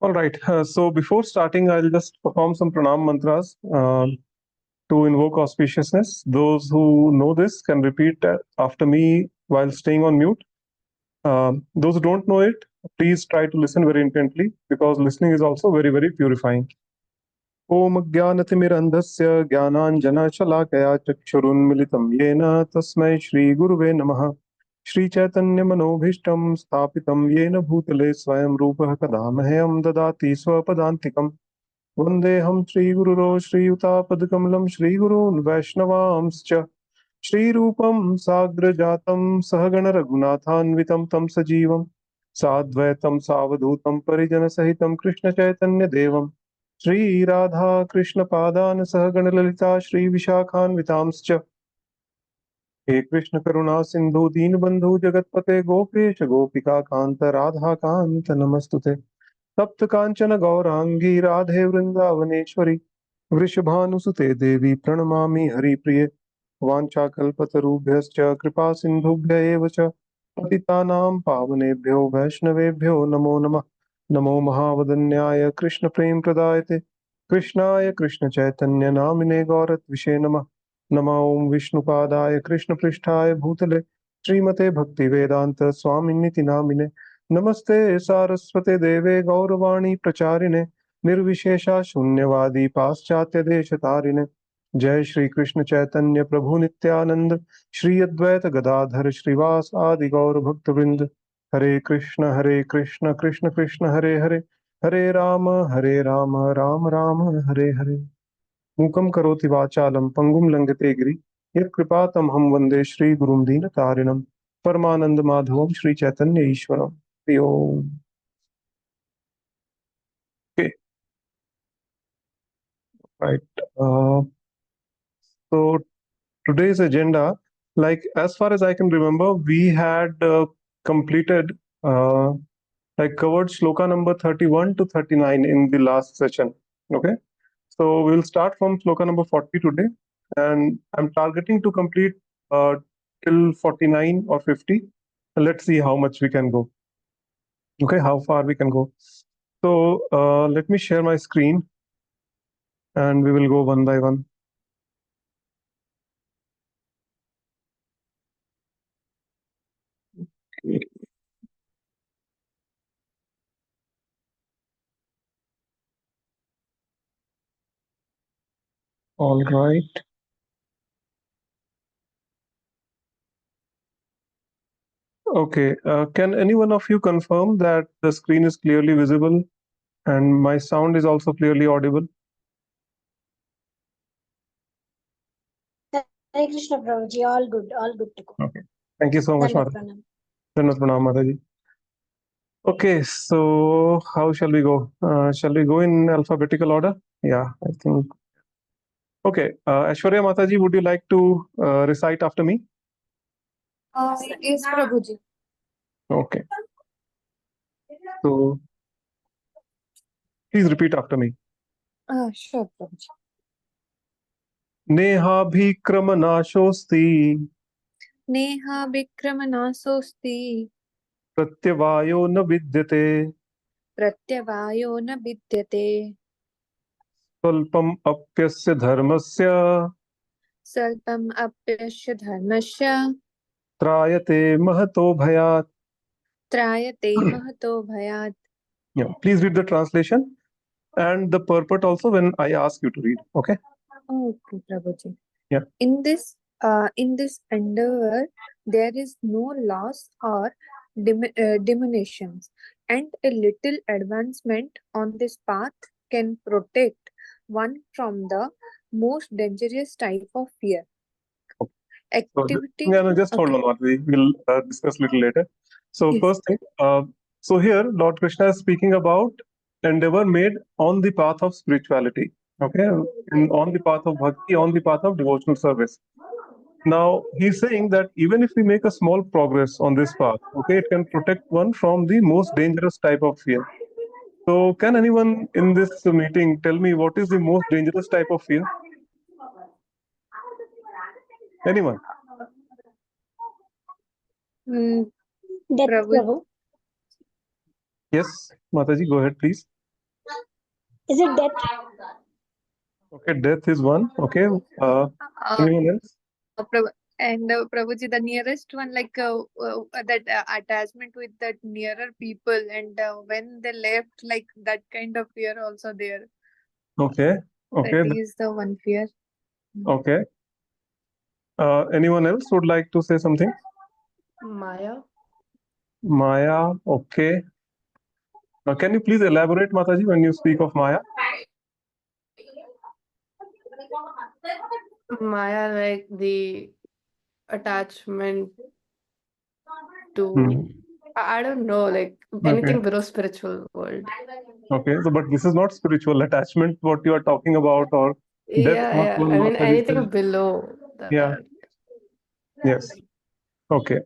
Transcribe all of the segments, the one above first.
All right. So before starting, I'll just perform some pranam mantras to invoke auspiciousness. Those who know this can repeat after me while staying on mute. Those who don't know it, please try to listen very intently because listening is also very, very purifying. Om Jnanatimirandhasya Jnananjana Chakshurunmilitam Yena Tasmai Shri Guruve Namaha Shri Chaitanya Manobhishtam Sthapitam Yena Bhutale Swayam Rupah Kadamahayam Dadati Swapadantikam Vandeham Shri Gururo Shri Utapad Shri Gurun Vaishnavamscha Shri Rupam Sagrajatam Sahagana Raghunathanvitam Tam Sajivam Sadvaitam Savadhutam Parijana Sahitam Krishna Chaitanya Devam Shri Radha Krishna Padan Sahagana Lalita Shri Vishakhanvitamscha He Krishna Karuna Sindhu Deenbandhu Jagatpate Gopesh Gopika Kanta Radha Kanta Namastute Tapta Kanchana Gaurangi Radhe Vrindavaneshwari Vrishabhanusute Devi Pranamami Hari Priye Vanchakalpatarubhyascha Kripa Sindhubhya eva cha Patitanam Pavanebhyo Vaishnavebhyo Namo Namah Namo Mahavadanyaya Krishna Prem Pradayate Krishnaya Krishna Chaitanya Namine Gaurat Vishe Namah Nama Om Vishnupadaya Krishna Prishtaya Bhutale Srimate Bhakti Vedanta Swaminiti Namine Namaste Saraswate Deve Gauravani Pracharine Nirvishesha Shunyavadi Paschatya Deshatarine जय श्री कृष्ण चैतन्य प्रभु नित्यानंद श्री अद्वैत गदाधर श्रीवास आदि गौर भक्त वृंद हरे कृष्ण कृष्ण कृष्ण हरे हरे हरे राम राम राम हरे हरे मूकं करोति वाचालं पंगुं लंघते गिरि यत्कृपा तमहं वन्दे श्री गुरुं दीनतारिणं परमानंद माधवं श्री चैतन्य ईश्वरं हरि ओम right so today's agenda, like as far as I can remember, we had completed, like covered sloka number 31 to 39 in the last session. Okay, so we'll start from sloka number 40 today, and I'm targeting to complete till 49 or 50. Let's see how much we can go. Okay, how far we can go. So let me share my screen, and we will go one by one. All right. Okay. Can any one of you confirm that the screen is clearly visible and my sound is also clearly audible? Hare Krishna Prabhuji, all good to go. Okay. Thank you so much, Dandavat Mata. pranam. Dandavat pranam, Mataji. Okay, so how shall we go? Shall we go in alphabetical order? Yeah, I think. Okay, Aishwarya Mataji, would you like to recite after me? Yes, Prabhuji. Okay. So please repeat after me. Sure, Prabhuji. नेहाभिक्रमनाशोऽस्ति नेहा विक्रमनाशोऽस्ति प्रत्यवायो न विद्यते प्रत्यवायो न विद्यते स्वल्पम् अप्यस्य धर्मस्य स्वल्पम् अप्यस्य धर्मस्य त्रायते महतो भयात्. त्रायते महतो भयात्. Yeah, please read the translation and the purport also when I ask you to read. Okay. Okay, Prabhuji. Yeah. In this endeavor, there is no loss or diminutions, and a little advancement on this path can protect one from the most dangerous type of fear. Activity. So, no, just hold on, Madhvi. We'll discuss a little later. So, Yes. first thing, so here Lord Krishna is speaking about endeavor made on the path of spirituality. Okay, and on the path of bhakti, on the path of devotional service. Now, he's saying that even if we make a small progress on this path, okay, it can protect one from the most dangerous type of fear. So, can anyone in this meeting tell me what is the most dangerous type of fear? Anyone? Death, Prabhu. Prabhu. Yes, Mataji, go ahead, please. Is it death? Okay, death is one. Okay. Anyone else? Prabhuji, the nearest one, like that attachment with that nearer people, and when they left, like that kind of fear also there. Okay. Okay. That is the one fear. Okay. Anyone else would like to say something? Maya. Maya. Okay. Can you please elaborate, Mataji, when you speak of Maya? Maya, like the attachment to, Hmm. I don't know, like Okay. anything below spiritual world. Okay. So, but this is not spiritual attachment, what you are talking about, or death. Yeah, What yeah. one I mean, Mataji anything said. below that. Yeah. Yes. Okay.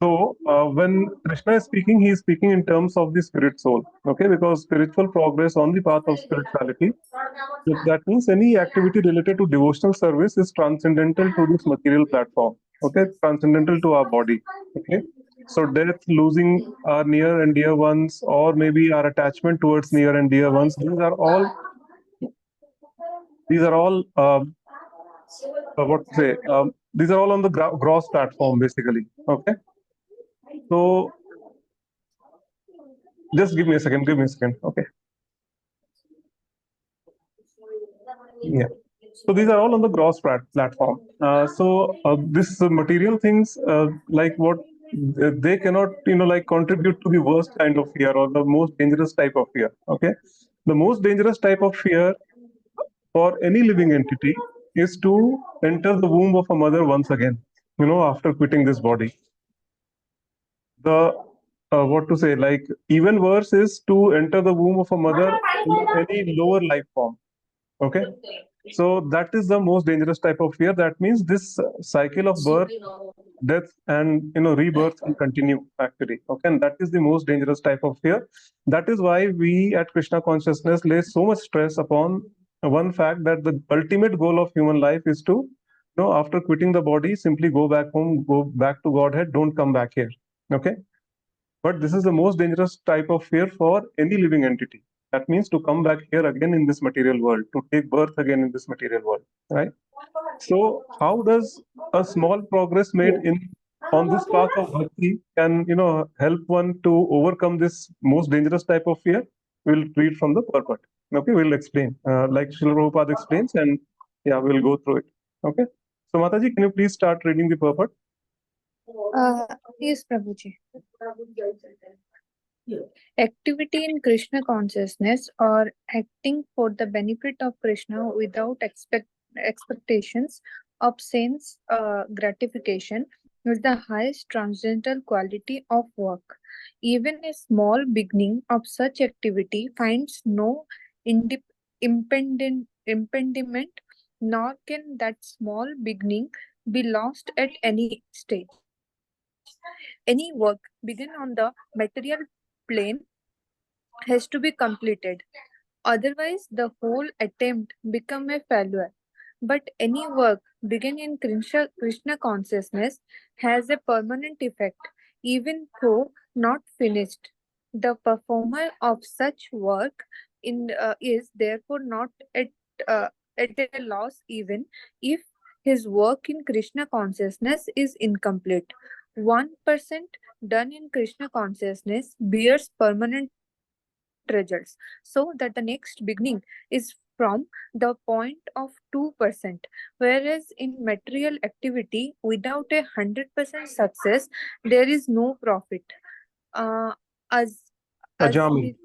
So, when Krishna is speaking, he is speaking in terms of the spirit soul. Okay, because spiritual progress on the path of spirituality. So that means any activity related to devotional service is transcendental to this material platform. Okay, transcendental to our body. Okay, so death, losing our near and dear ones, or maybe our attachment towards near and dear ones. These are all what to say. These are all on the gross platform, basically. Okay, so just give me a second. Give me a second. Okay. Yeah. So these are all on the gross platform. This material things, like what they cannot, like contribute to the worst kind of fear or the most dangerous type of fear. Okay, the most dangerous type of fear for any living entity is to enter the womb of a mother once again. After quitting this body. The what to say, like even worse is to enter the womb of a mother in any lower life form. Okay, so that is the most dangerous type of fear. That means this cycle of birth, death, and rebirth will continue actually. Okay, and that is the most dangerous type of fear. That is why we at Krishna consciousness lay so much stress upon one fact, that the ultimate goal of human life is to, after quitting the body, simply go back home, go back to Godhead, don't come back here. Okay, but this is the most dangerous type of fear for any living entity. That means to come back here again in this material world, to take birth again in this material world, right? So, how does a small progress made on this path of bhakti can help one to overcome this most dangerous type of fear? We'll read from the purport. Okay, we'll explain, like Srila Prabhupada explains, and yeah, we'll go through it. Okay. So, Mataji, can you please start reading the purport? Yes, Prabhuji. Activity in Krishna consciousness, or acting for the benefit of Krishna without expectations of sense gratification, is the highest transcendental quality of work. Even a small beginning of such activity finds no impediment, nor can that small beginning be lost at any stage. Any work begun on the material plane has to be completed. Otherwise, the whole attempt become a failure. But any work begun in Krishna consciousness has a permanent effect, even though not finished. The performer of such work is therefore not uh, at a loss, even if his work in Krishna consciousness is incomplete. 1% done in Krishna consciousness bears permanent results, so that the next beginning is from the point of 2%, whereas in material activity without 100% success, there is no profit. Uh, as Ajami.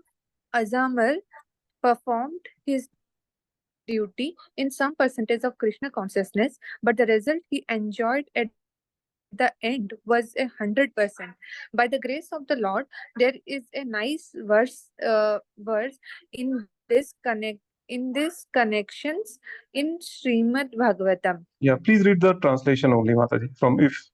Azamar performed his duty in some percentage of Krishna consciousness, but the result he enjoyed at the end was 100%. By the grace of the Lord, there is a nice verse in this connections in Srimad Bhagavatam. Yeah, please read the translation only, Mataji, from if.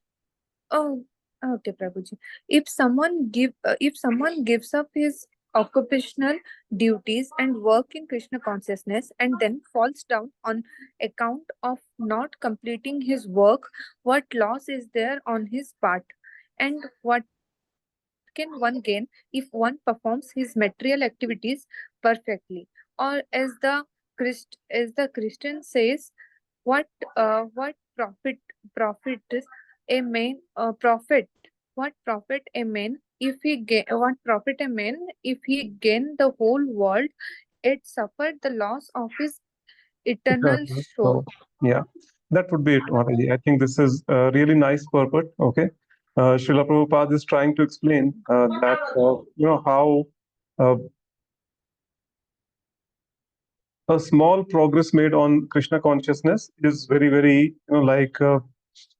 Oh, okay, Prabhuji. If someone gives up his occupational duties and work in Krishna consciousness and then falls down on account of not completing his work, what loss is there on his part? And what can one gain if one performs his material activities perfectly? Or as the Christian says, what profit is a man what profit a man if he gain what profit a man if he gain the whole world yet suffered the loss of his eternal soul? So, yeah, that would be it, Mataji. I think this is a really nice purport. Okay. Srila Prabhupada is trying to explain that, how uh, a small progress made on Krishna consciousness is very, very,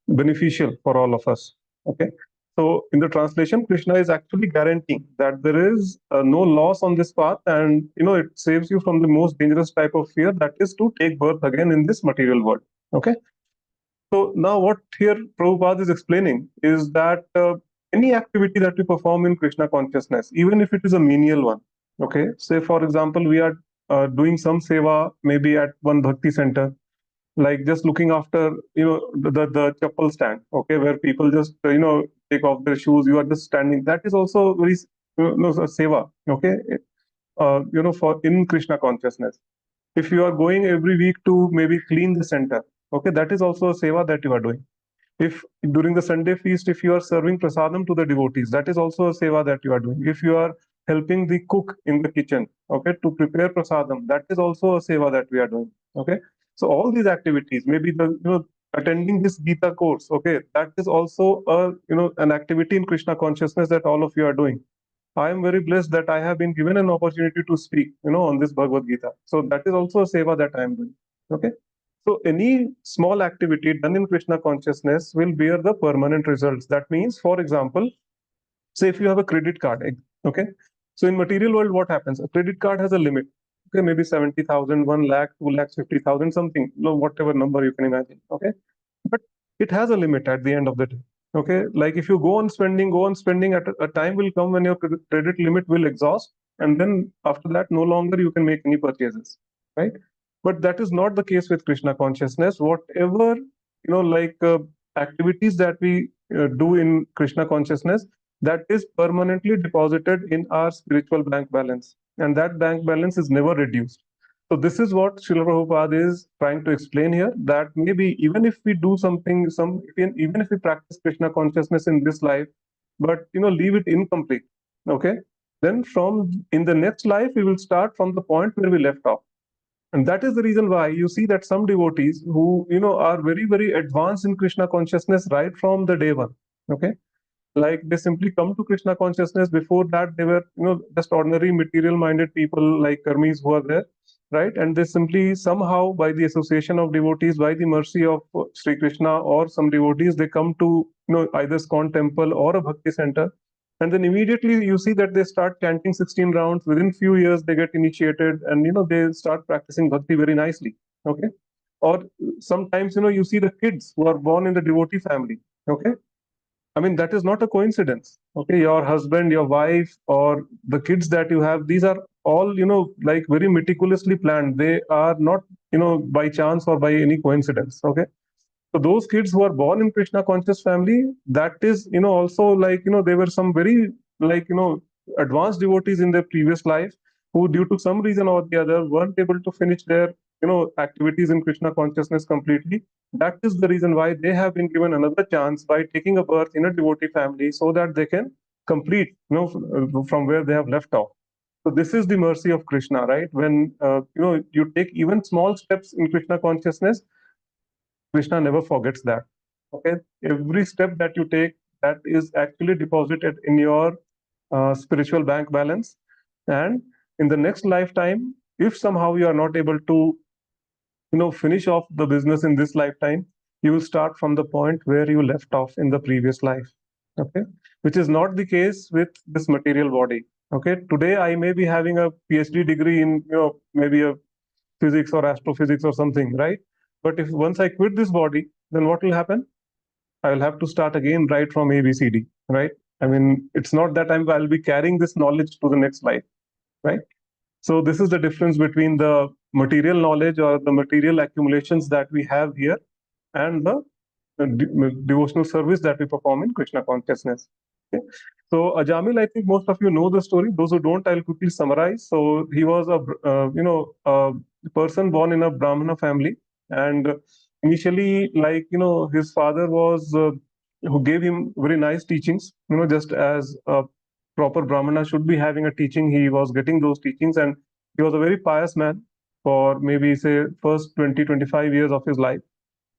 beneficial for all of us. Okay. So, in the translation, Krishna is actually guaranteeing that there is no loss on this path, and it saves you from the most dangerous type of fear, that is to take birth again in this material world. Okay. So now what here Prabhupada is explaining is that any activity that we perform in Krishna consciousness, even if it is a menial one, okay, say for example, we are doing some seva maybe at one bhakti center, like just looking after, the chappal stand, okay, where people just, take off their shoes, you are just standing. That is also very, a seva, okay, for in Krishna consciousness. If you are going every week to maybe clean the center, okay, that is also a seva that you are doing. If during the Sunday feast, if you are serving prasadam to the devotees, that is also a seva that you are doing. If you are helping the cook in the kitchen, okay, to prepare prasadam, that is also a seva that we are doing. Okay, so all these activities, maybe the, attending this Gita course, okay, that is also a, an activity in Krishna consciousness that all of you are doing. I am very blessed that I have been given an opportunity to speak, on this Bhagavad Gita. So that is also a seva that I am doing. Okay. So any small activity done in Krishna consciousness will bear the permanent results. That means, for example, say if you have a credit card, okay. So in material world, what happens? A credit card has a limit. Okay, maybe 70,000, 1 lakh, 2 lakhs, 50,000, something, whatever number you can imagine. Okay. But it has a limit at the end of the day. Okay, like if you go on spending, at a time will come when your credit limit will exhaust, and then after that, no longer you can make any purchases, right? But that is not the case with Krishna consciousness. Whatever, activities that we do in Krishna consciousness, that is permanently deposited in our spiritual bank balance, and that bank balance is never reduced. So this is what Srila Prabhupada is trying to explain here, that maybe even if we do something, even if we practice Krishna consciousness in this life, but leave it incomplete, okay, then from in the next life we will start from the point where we left off. And that is the reason why you see that some devotees who are very, very advanced in Krishna consciousness right from the day one, okay, like they simply come to Krishna consciousness. Before that they were just ordinary material minded people like karmis who are there, right? And they simply somehow, by the association of devotees, by the mercy of Sri Krishna or some devotees, they come to either Skon temple or a bhakti center, and then immediately you see that they start chanting 16 rounds. Within few years they get initiated, and they start practicing bhakti very nicely. Okay. Or sometimes you see the kids who are born in the devotee family. Okay, I mean, that is not a coincidence. Okay, your husband, your wife, or the kids that you have, these are all, like very meticulously planned. They are not, by chance or by any coincidence. Okay. So those kids who are born in Krishna conscious family, that is, also like, they were some very, like, advanced devotees in their previous life, who due to some reason or the other weren't able to finish their, activities in Krishna consciousness completely. That is the reason why they have been given another chance by taking a birth in a devotee family, so that they can complete, from where they have left off. So this is the mercy of Krishna, right? When, you take even small steps in Krishna consciousness, Krishna never forgets that. Okay, every step that you take, that is actually deposited in your spiritual bank balance, and in the next lifetime, if somehow you are not able to, finish off the business in this lifetime, you will start from the point where you left off in the previous life. Okay, which is not the case with this material body. Okay, today I may be having a PhD degree in, maybe a physics or astrophysics or something, right? But if once I quit this body, then what will happen? I will have to start again right from ABCD, right? I mean, it's not that I'll be carrying this knowledge to the next life, right? So this is the difference between the material knowledge or the material accumulations that we have here, and the devotional service that we perform in Krishna consciousness. Okay? So Ajamil, I think most of you know the story. Those who don't, I'll quickly summarize. So he was a person born in a Brahmana family, and initially, his father was who gave him very nice teachings. Just as a proper Brahmana should be having a teaching, he was getting those teachings, and he was a very pious man for maybe say first 20-25 years of his life.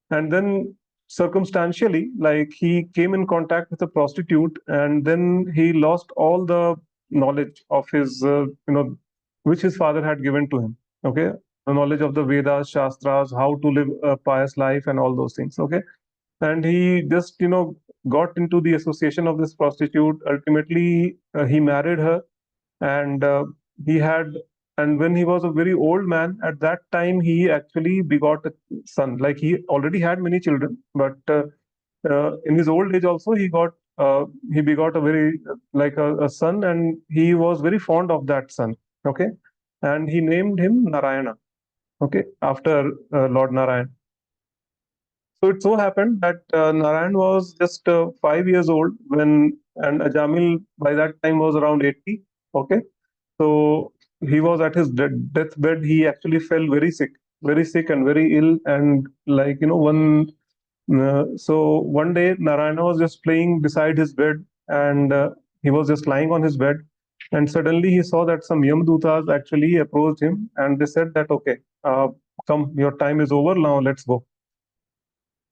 And then circumstantially, like, he came in contact with a prostitute, and then he lost all the knowledge of his which his father had given to him. Okay, the knowledge of the Vedas, Shastras, how to live a pious life, and all those things. Okay, and he just got into the association of this prostitute. Ultimately, he married her, and he had and when he was a very old man, at that time he actually begot a son. Like, he already had many children, but in his old age also he begot a very a son, and he was very fond of that son. Okay, and he named him Narayana, okay, after Lord Narayan. So it so happened that Narayan was just 5 years old when, and Ajamil by that time was around 80. Okay, so he was at his deathbed. He actually fell very sick and very ill. And one day Narayana was just playing beside his bed, and he was just lying on his bed. And suddenly he saw that some Yamdutas actually approached him, and they said that, okay, come, your time is over now, let's go.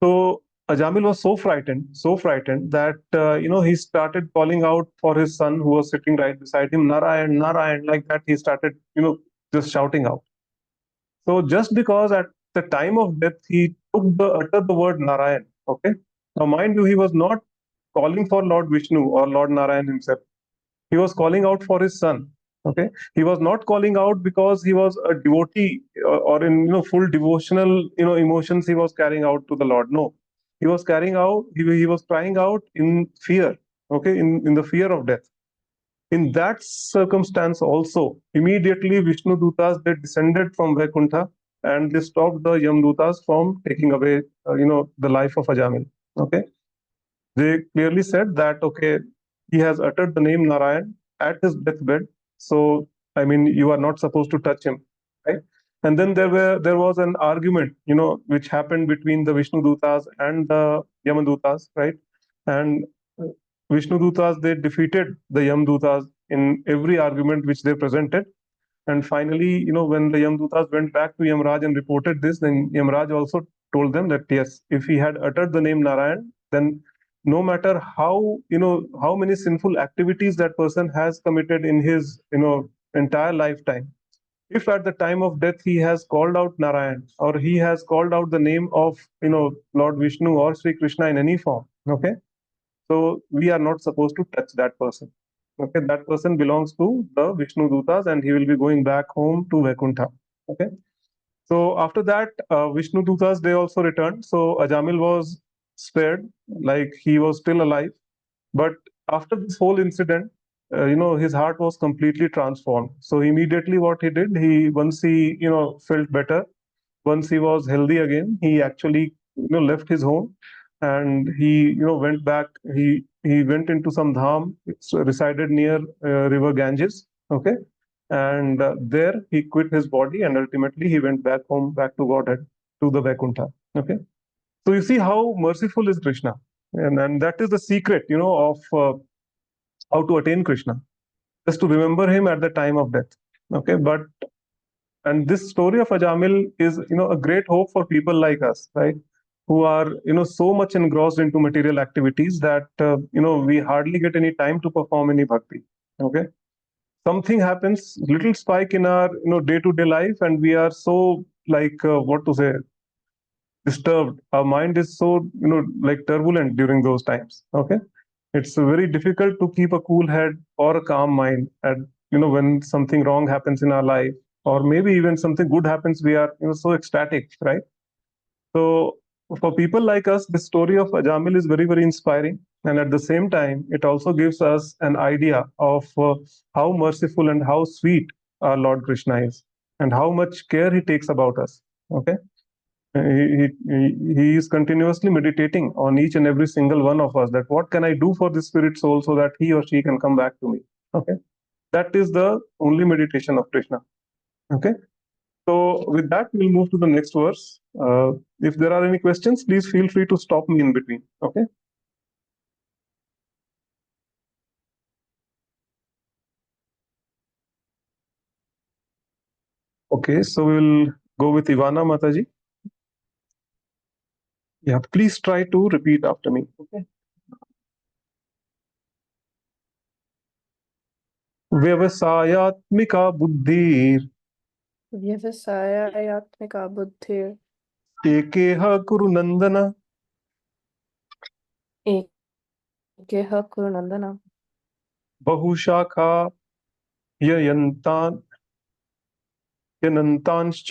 So Ajamil was so frightened that he started calling out for his son who was sitting right beside him, Narayan, Narayan, like that. He started, just shouting out. So just because at the time of death he uttered the word Narayan. Okay. Now, mind you, he was not calling for Lord Vishnu or Lord Narayan himself. He was calling out for his son. Okay, he was not calling out because he was a devotee, or in full devotional emotions he was carrying out to the Lord. No, he was carrying out he was crying out in fear. Okay, in the fear of death. In that circumstance also, immediately Vishnu Dutas, they descended from Vaikuntha, and they stopped the Yam Dutas from taking away the life of Ajamil. Okay, they clearly said that, okay, he has uttered the name Narayan at his deathbed, so I mean, you are not supposed to touch him, right? And then there was an argument, which happened between the Vishnu Dutas and the Yamadutas, right? And Vishnu Dutas, they defeated the Yamadutas in every argument which they presented. And finally, when the Yamdutas went back to Yamraj and reported this, then Yamraj also told them that, yes, if he had uttered the name Narayan, then no matter how many sinful activities that person has committed in his entire lifetime, if at the time of death he has called out Narayan, or he has called out the name of Lord Vishnu or Sri Krishna in any form, okay, so we are not supposed to touch that person. Okay, that person belongs to the Vishnu Dutas, and he will be going back home to Vaikuntha. Okay. So after that, Vishnu Dutas, they also returned. So Ajamil was spared, like he was still alive. But after this whole incident, his heart was completely transformed. So immediately, what he did, once he felt better, once he was healthy again, he actually left his home, and he went back. He went into some dham, resided near river Ganges. Okay, and there he quit his body, and ultimately he went back home, back to Godhead, to the Vaikuntha. Okay, so you see how merciful is Krishna, and that is the secret, of how to attain Krishna, just to remember him at the time of death. Okay, and this story of Ajamil is a great hope for people like us, right, who are so much engrossed into material activities that we hardly get any time to perform any bhakti. Okay, something happens, little spike in our day-to-day life, and we are so, like, what to say, disturbed. Our mind is so like turbulent during those times. Okay, it's very difficult to keep a cool head or a calm mind at when something wrong happens in our life, or maybe even something good happens. We are so ecstatic, right? So for people like us, the story of Ajamil is very, very inspiring. And at the same time, it also gives us an idea of how merciful and how sweet our Lord Krishna is, and how much care he takes about us. Okay. He is continuously meditating on each and every single one of us, that what can I do for this spirit soul so that he or she can come back to me. Okay, that is the only meditation of Krishna. Okay, so with that we'll move to the next verse. If there are any questions, please feel free to stop me in between. Okay. Okay, so we'll go with Ivana Mataji. Yeah, please try to repeat after me. Okay. व्यवसायात्मिका बुद्धिर व्यवसायात्मिका बुद्धिर एकेह कुरु नंदन एकेह कुरु नंदन बहुशाखा ययन्तान् यनन्तांश्च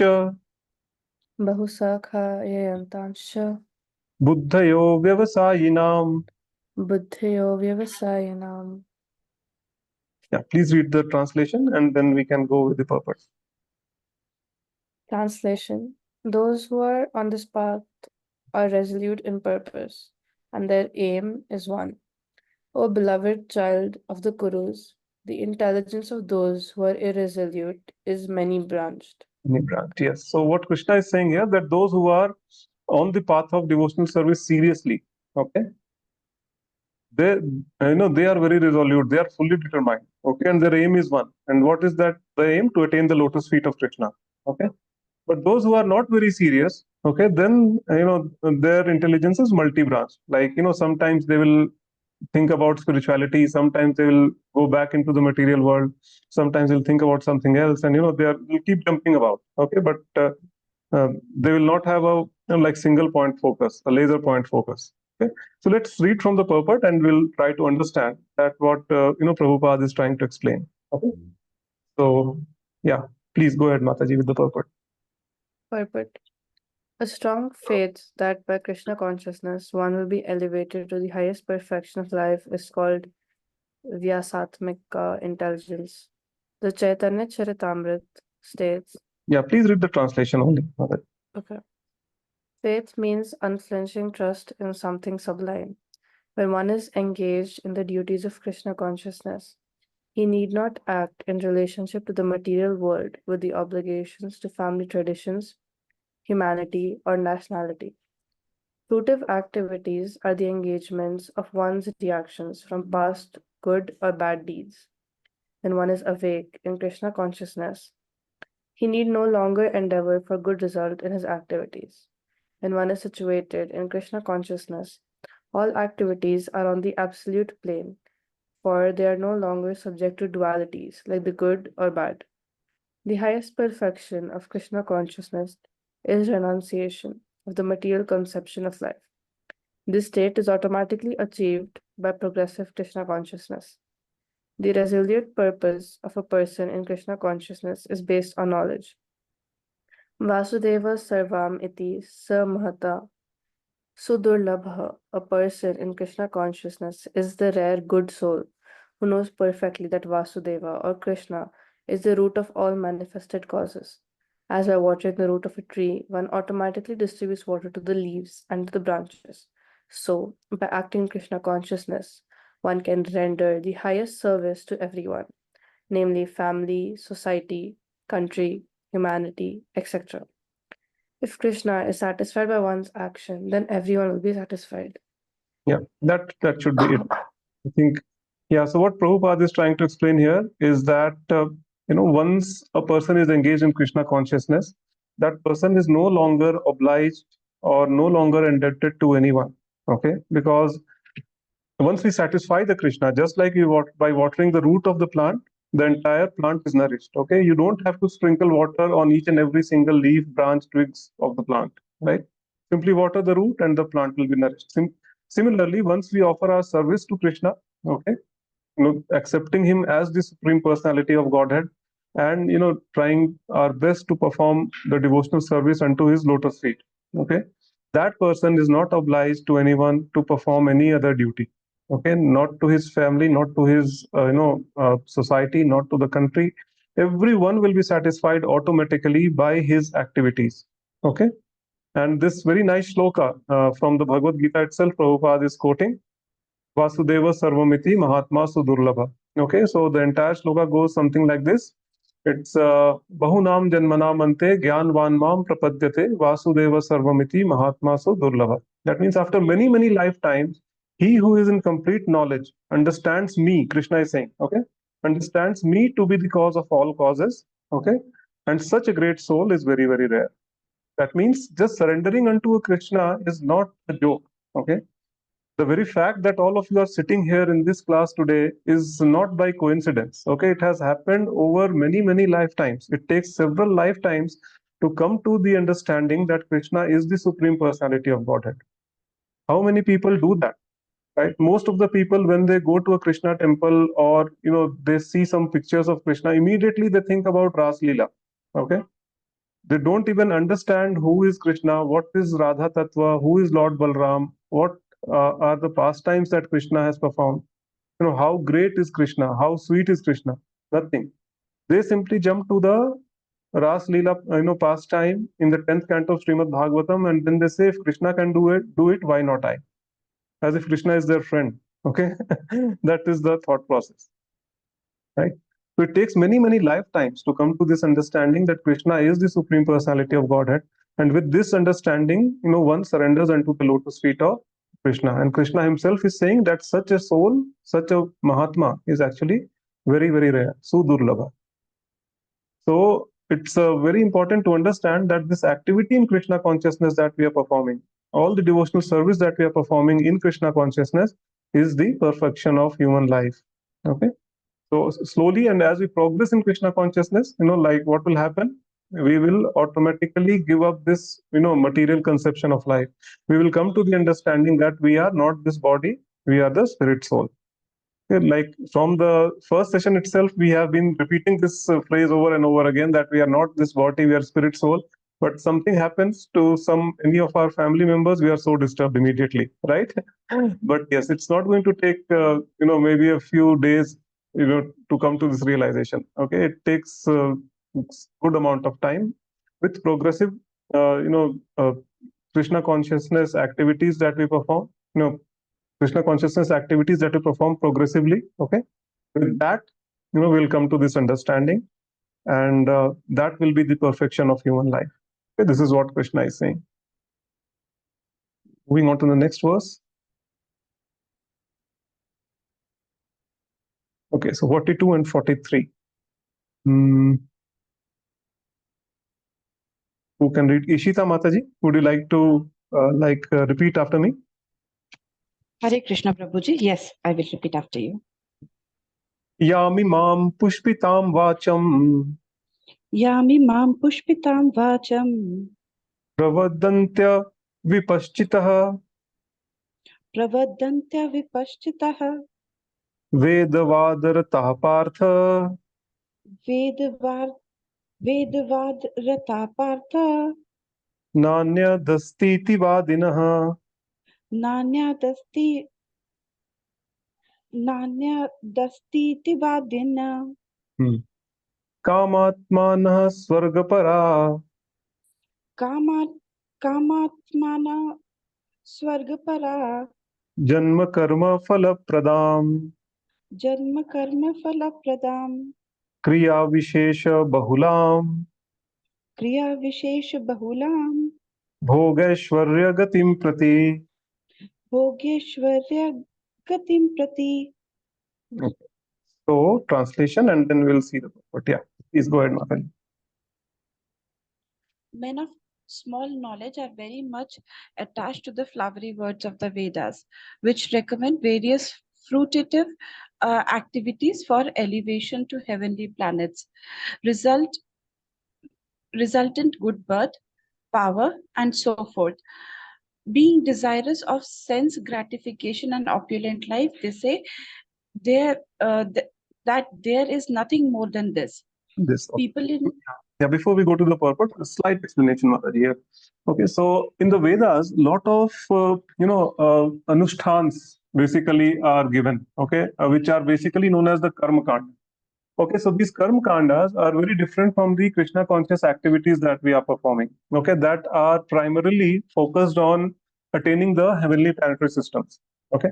बहुशाखायन्तांश्च बुद्धयो व्यवसायिनाम्. बुद्धयो व्यवसायिनाम्. Yeah, please read the translation and then we can go with the purpose. Translation: those who are on this path are resolute in purpose, and their aim is one. O beloved child of the Kurus, the intelligence of those who are irresolute is many-branched. Yes. So what Krishna is saying here, that those who are on the path of devotional service seriously, okay, they they are very resolute, they are fully determined, okay, and their aim is one. And what is that? The aim to attain the lotus feet of Krishna. Okay. But those who are not very serious, okay, then their intelligence is multi-branch. Like sometimes they will think about spirituality, sometimes they will go back into the material world, sometimes they'll think about something else, and they'll keep jumping about. Okay, but they will not have a like single point focus, a laser point focus. Okay, so let's read from the purport and we'll try to understand that what Prabhupada is trying to explain. Okay, so yeah, please go ahead, Mataji, with the purport. Purport: a strong faith that by Krishna consciousness one will be elevated to the highest perfection of life is called Vyasatmika intelligence. The Chaitanya Charitamrit states. Yeah, please read the translation only. Okay. Faith means unflinching trust in something sublime. When one is engaged in the duties of Krishna consciousness, he need not act in relationship to the material world with the obligations to family traditions, humanity, or nationality. Fruitive activities are the engagements of one's reactions from past good or bad deeds. When one is awake in Krishna consciousness, he need no longer endeavor for good result in his activities. When one is situated in Krishna consciousness, all activities are on the absolute plane, for they are no longer subject to dualities like the good or bad. The highest perfection of Krishna consciousness is renunciation of the material conception of life. This state is automatically achieved by progressive Krishna consciousness. The resolute purpose of a person in Krishna consciousness is based on knowledge. Vasudeva Sarvam iti Samahata Sudurlabha, a person in Krishna consciousness, is the rare good soul who knows perfectly that Vasudeva or Krishna is the root of all manifested causes. As by watering the root of a tree, one automatically distributes water to the leaves and to the branches. So, by acting Krishna consciousness, one can render the highest service to everyone, namely family, society, country, humanity, etc. If Krishna is satisfied by one's action, then everyone will be satisfied. Yeah, that should be it. I think, yeah. So what Prabhupada is trying to explain here is that once a person is engaged in Krishna consciousness, that person is no longer obliged or no longer indebted to anyone. Okay, because once we satisfy the Krishna, just like by watering the root of the plant, the entire plant is nourished. Okay, you don't have to sprinkle water on each and every single leaf, branch, twigs of the plant, right? Simply water the root and the plant will be nourished. Similarly, once we offer our service to Krishna, okay, accepting him as the supreme personality of Godhead, and trying our best to perform the devotional service unto his lotus feet, okay, that person is not obliged to anyone to perform any other duty. Okay, not to his family, not to his society, not to the country. Everyone will be satisfied automatically by his activities. Okay, And this very nice sloka from the Bhagavad Gita itself, Prabhupada is quoting, Vasudeva Sarvamiti Mahatma Sudurlabha. Okay, so the entire sloka goes something like this. It's Bahunam Janmanam Ante Gyanvan Mam Prapadyate Vasudeva Sarvamiti Mahatma Sudurlabha. That means after many, many lifetimes, he who is in complete knowledge understands me, Krishna is saying, okay, understands me to be the cause of all causes, okay, and such a great soul is very, very rare. That means just surrendering unto a Krishna is not a joke, okay. The very fact that all of you are sitting here in this class today is not by coincidence, okay. It has happened over many, many lifetimes. It takes several lifetimes to come to the understanding that Krishna is the Supreme Personality of Godhead. How many people do that? Right, most of the people, when they go to a Krishna temple, or they see some pictures of Krishna, immediately they think about Ras Leela, okay. They don't even understand who is Krishna, what is Radha Tattva, who is Lord Balram, what are the pastimes that Krishna has performed, how great is Krishna, how sweet is Krishna. Nothing. They simply jump to the Ras Leela, pastime in the 10th canto of Srimad Bhagavatam, and then they say, if Krishna can do it, why not I? As if Krishna is their friend. Okay, that is the thought process, right? So it takes many, many lifetimes to come to this understanding that Krishna is the Supreme Personality of Godhead. And with this understanding, one surrenders unto the lotus feet of Krishna. And Krishna himself is saying that such a soul, such a Mahatma is actually very, very rare, Sudurlabha. So it's very important to understand that this activity in Krishna consciousness that we are performing, all the devotional service that we are performing in Krishna consciousness, is the perfection of human life. Okay. So slowly, and as we progress in Krishna consciousness, like what will happen? We will automatically give up this, material conception of life. We will come to the understanding that we are not this body, we are the spirit soul. Okay, like from the first session itself, we have been repeating this phrase over and over again, that we are not this body, we are spirit soul. But something happens to any of our family members, we are so disturbed immediately, right? But yes, it's not going to take maybe a few days to come to this realization. Okay, it takes good amount of time with progressive Krishna consciousness activities that we perform, Krishna consciousness activities that we perform progressively. Okay, with that, we'll come to this understanding, and that will be the perfection of human life. Okay, this is what Krishna is saying. Moving on to the next verse. Okay, so 42 and 43. Who can read? Ishita Mataji, would you like to repeat after me? Hare Krishna Prabhuji. Yes, I will repeat after you. Yami mam pushpitam vacham Yami mam pushpitam vacham pravadantya vipaschitah pravadantya vipaschitah vedavadartah partha vedavad rata partha nanya dastiti vadinah. nanya dasti vadina Kamatmanah swargapara kamatmana swargapara janma karma phalapradam janma karma phalapradam kriya vishesha bahulam kriya vishesha bahulam bhogeshwarya gatim prati. bhogeshwarya gatim prati. Okay. So translation, and then we'll see the purport. Yeah, please go ahead, Mataji. Men of small knowledge are very much attached to the flowery words of the Vedas, which recommend various fruitative activities for elevation to heavenly planets, resultant good birth, power, and so forth. Being desirous of sense gratification and opulent life, they say that there is nothing more than this. This. Okay. People in Yeah, before we go to the purport, a slight explanation, Mataji, here. Okay, so in the Vedas, lot of anusthans basically are given. Okay, which are basically known as the karma kand. Okay, so these karma kandas are very different from the Krishna conscious activities that we are performing. Okay, that are primarily focused on attaining the heavenly planetary systems. Okay,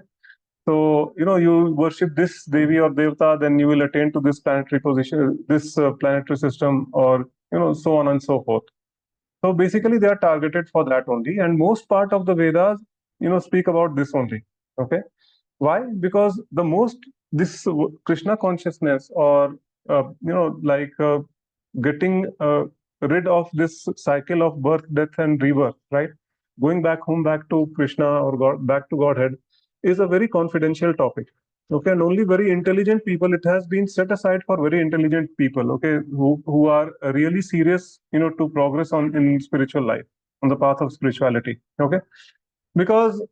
so you worship this Devi or Devta, then you will attain to this planetary position, this planetary system, or so on and so forth. So basically, they are targeted for that only, and most part of the Vedas, speak about this only. Okay, why? Because the most this Krishna consciousness, or like getting rid of this cycle of birth, death, and rebirth, right? Going back home, back to Krishna, or God, back to Godhead, is a very confidential topic. Okay, and only very intelligent people. It has been set aside for very intelligent people. Okay, who are really serious, to progress on in spiritual life, on the path of spirituality. Okay, because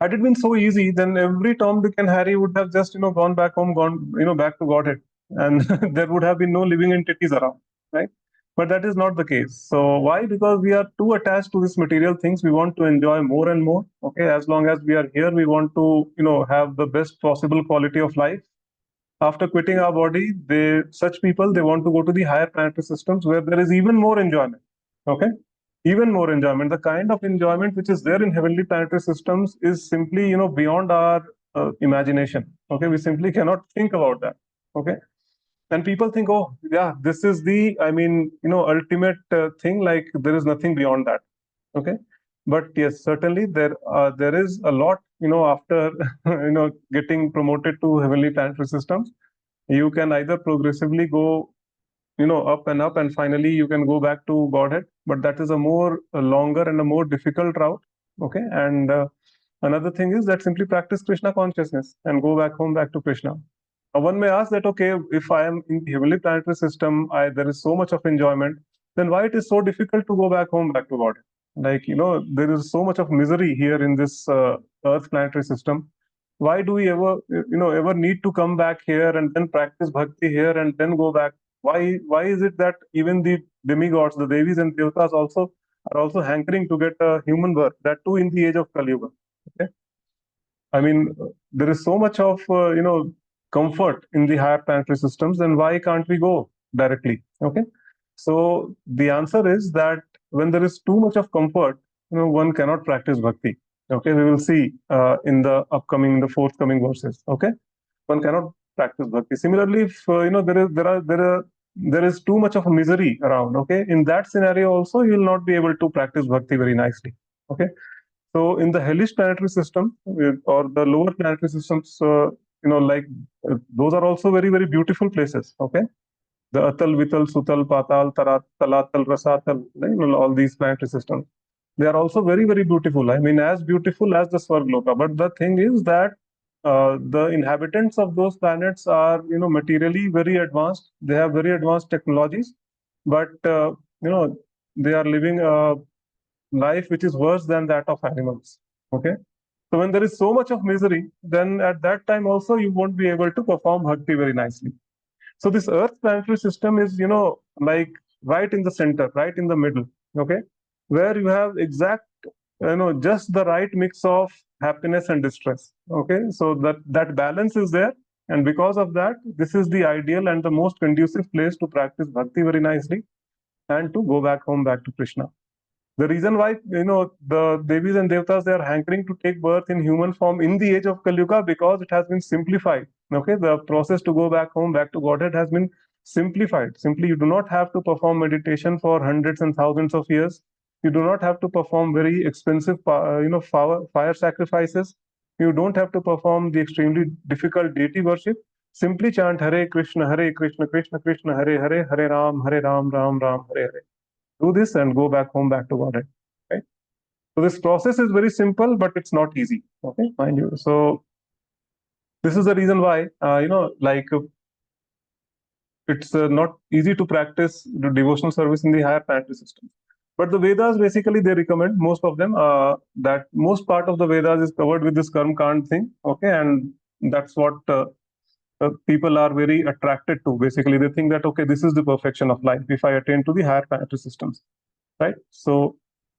had it been so easy, then every Tom, Dick, and Harry would have just, gone back home, gone, back to Godhead, and there would have been no living entities around, right? But that is not the case. So why? Because we are too attached to these material things. We want to enjoy more and more. Okay, as long as we are here, we want to, have the best possible quality of life. After quitting our body, such people, they want to go to the higher planetary systems where there is even more enjoyment. Okay, even more enjoyment. The kind of enjoyment which is there in heavenly planetary systems is simply, beyond our imagination. Okay, we simply cannot think about that. Okay, and people think, oh yeah, this is the, ultimate thing. Like there is nothing beyond that. Okay, but yes, certainly there is a lot. After getting promoted to heavenly planetary systems, you can either progressively go up and up, and finally you can go back to Godhead, but that is a longer and a more difficult route. Okay, and another thing is that simply practice Krishna consciousness and go back home, back to Krishna. One may ask that, okay, if I am in the heavenly planetary system, there is so much of enjoyment, then why it is so difficult to go back home, back to Godhead? Like, there is so much of misery here in this earth planetary system. Why do we ever need to come back here and then practice bhakti here and then go back? Why is it that even the demigods, the devis and devtas, are also hankering to get a human birth, that too in the age of Kali Yuga? Okay, I mean, there is so much of comfort in the higher planetary systems, then why can't we go directly? Okay, so the answer is that when there is too much of comfort, one cannot practice bhakti. Okay, we will see in the forthcoming verses. Okay, one cannot practice bhakti. Similarly, if there is too much of misery around. Okay, in that scenario also, you will not be able to practice bhakti very nicely. Okay, so in the hellish planetary system, or the lower planetary systems, like those are also very, very beautiful places. Okay, the Atal, Vital, Sutal, Patal, Tarat, Talatal, Rasatal, all these planetary systems, they are also very, very beautiful. I mean, as beautiful as the Svargloka. But the thing is that the inhabitants of those planets are, materially very advanced. They have very advanced technologies, but they are living a life which is worse than that of animals. Okay, so when there is so much of misery, then at that time also you won't be able to perform bhakti very nicely. So this earth planetary system is, like right in the center, right in the middle. Okay, where you have exact, just the right mix of happiness and distress. Okay, so that balance is there, and because of that, this is the ideal and the most conducive place to practice bhakti very nicely and to go back home, back to Krishna. The reason why the Devis and Devtas, they are hankering to take birth in human form in the age of Kali Yuga, because it has been simplified. Okay, the process to go back home, back to Godhead, has been simplified. Simply, you do not have to perform meditation for hundreds and thousands of years. You do not have to perform very expensive, fire sacrifices. You don't have to perform the extremely difficult deity worship. Simply chant Hare Krishna, Krishna Krishna, Hare Hare, Hare Ram, Ram Ram, Hare Hare. Do this and go back home, back to Godhead. Right? So this process is very simple, but it's not easy. Okay, mind you. So this is the reason why it's not easy to practice the devotional service in the higher planetary system. But the Vedas, basically, they recommend, most of them, that most part of the Vedas is covered with this karma kand thing. Okay, and that's what people are very attracted to. Basically, they think that, okay, this is the perfection of life if I attain to the higher planetary systems. Right? So,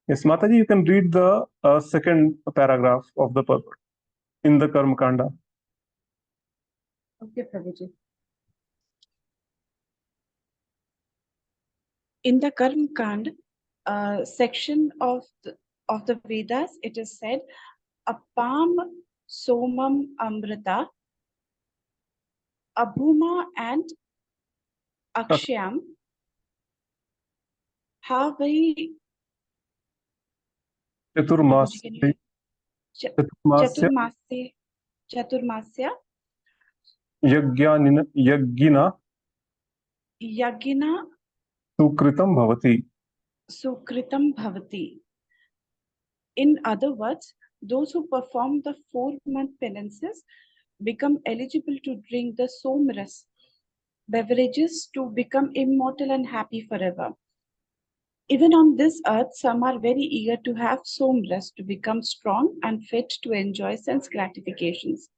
yes, Mataji, you can read the second paragraph of the purport in the Karma Kanda. Okay, Prabhuji. In the Karma Kand section of the Vedas, it is said, Apam Somam Amrita, Abhuma and Akshyam, Havai Chaturmas, Can you Chaturmasya, Chaturmasya Chaturmasya Yagina Yagina Sukritam Bhavati. Sukritam Bhavati. In other words, those who perform the 4-month penances become eligible to drink the somras beverages to become immortal and happy forever. Even on this earth, some are very eager to have somras to become strong and fit to enjoy sense gratifications.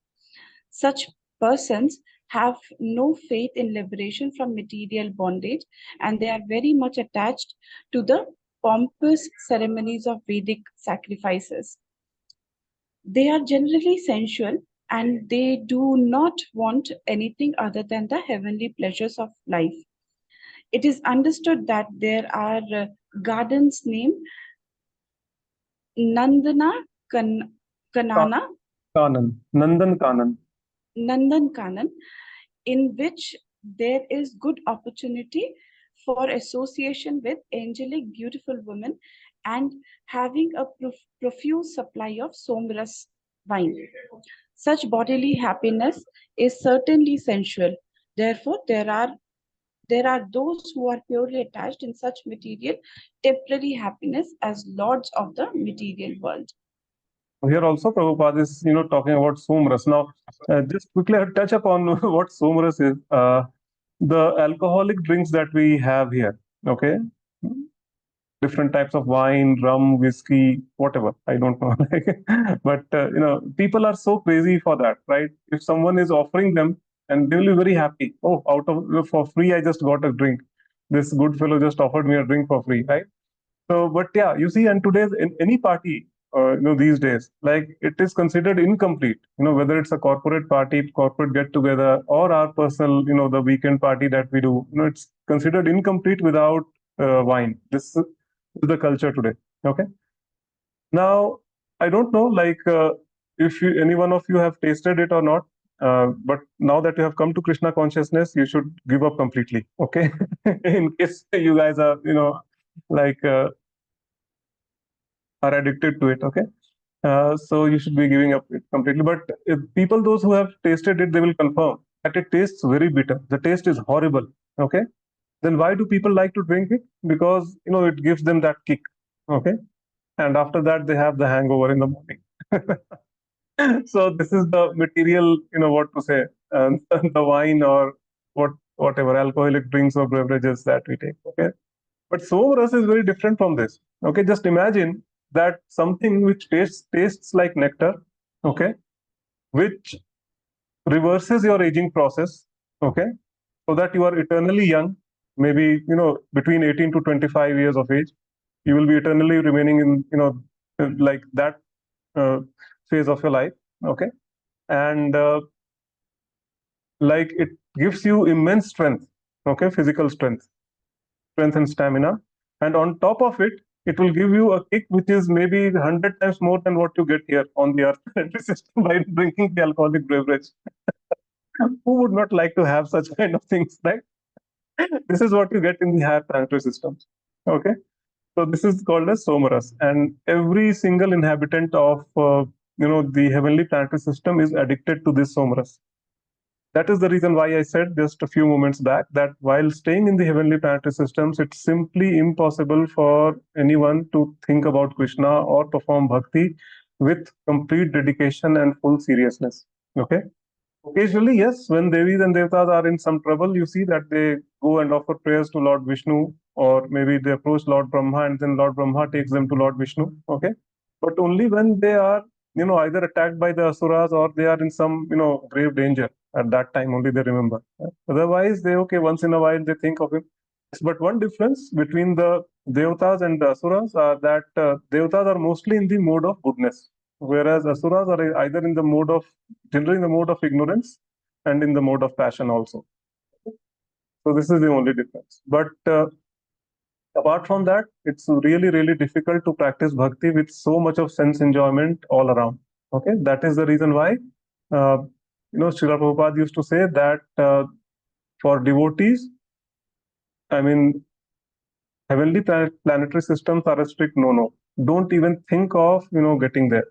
Such persons have no faith in liberation from material bondage, and they are very much attached to the pompous ceremonies of Vedic sacrifices. They are generally sensual and they do not want anything other than the heavenly pleasures of life. It is understood that there are gardens named Nandana Kanana, Kanan, Nandan Kanan. Nandan Kanan, in which there is good opportunity for association with angelic beautiful women and having a profuse supply of somras wine. Such bodily happiness is certainly sensual. Therefore, there are those who are purely attached in such material temporary happiness as lords of the material world. Here also Prabhupada is, talking about somras. Now, just quickly I'll touch upon what somras is. The alcoholic drinks that we have here, okay? Different types of wine, rum, whiskey, whatever. I don't know. But, people are so crazy for that, right? If someone is offering them and they will be very happy. Oh, for free, I just got a drink. This good fellow just offered me a drink for free, right? So, but yeah, you see, and today's in any party, these days, like it is considered incomplete. Whether it's a corporate party, corporate get together, or our personal, the weekend party that we do, it's considered incomplete without wine. This is the culture today. Okay. Now, I don't know, like, if any one of you have tasted it or not. But now that you have come to Krishna consciousness, you should give up completely. Okay. In case you guys are, like. Are addicted to it. Okay. So you should be giving up it completely. But if people, those who have tasted it, they will confirm that it tastes very bitter. The taste is horrible. Okay. Then why do people like to drink it? Because it gives them that kick. Okay. And after that, they have the hangover in the morning. So this is the material, what to say, the wine or whatever alcoholic drinks or beverages that we take. Okay. But source is very different from this. Okay, just imagine that something which tastes like nectar, okay, which reverses your aging process, okay, so that you are eternally young, maybe between 18 to 25 years of age, you will be eternally remaining in like that uh, phase of your life, okay, and like it gives you immense strength, okay, physical strength and stamina. And on top of it, it will give you a kick which is maybe 100 times more than what you get here on the earth system by drinking the alcoholic beverage. Who would not like to have such kind of things, right? This is what you get in the higher planetary systems. Okay. So this is called as somaras. And every single inhabitant of the heavenly planetary system is addicted to this somaras. That is the reason why I said just a few moments back that while staying in the heavenly planetary systems, it's simply impossible for anyone to think about Krishna or perform bhakti with complete dedication and full seriousness. Okay. Occasionally, yes, when Devis and Devatas are in some trouble, you see that they go and offer prayers to Lord Vishnu, or maybe they approach Lord Brahma and then Lord Brahma takes them to Lord Vishnu. Okay. But only when they are, either attacked by the asuras or they are in some, grave danger. At that time, only they remember. Otherwise, they, okay, once in a while they think of him. But one difference between the Devatas and the asuras are that Devatas are mostly in the mode of goodness, whereas asuras are either in the mode of, generally in the mode of ignorance and in the mode of passion also. So this is the only difference. But Apart from that, it's really, really difficult to practice bhakti with so much of sense enjoyment all around. Okay, that is the reason why, Srila Prabhupada used to say that for devotees, I mean, heavenly planetary systems are a strict no-no. Don't even think of, getting there,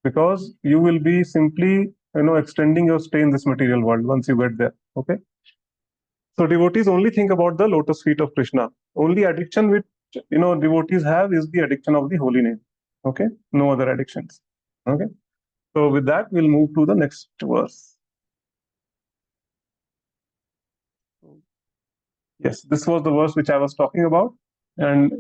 because you will be simply, extending your stay in this material world once you get there. Okay. So devotees only think about the lotus feet of Krishna. Only addiction which devotees have is the addiction of the holy name. Okay, no other addictions. Okay. So with that, we'll move to the next verse. Yes, this was the verse which I was talking about. And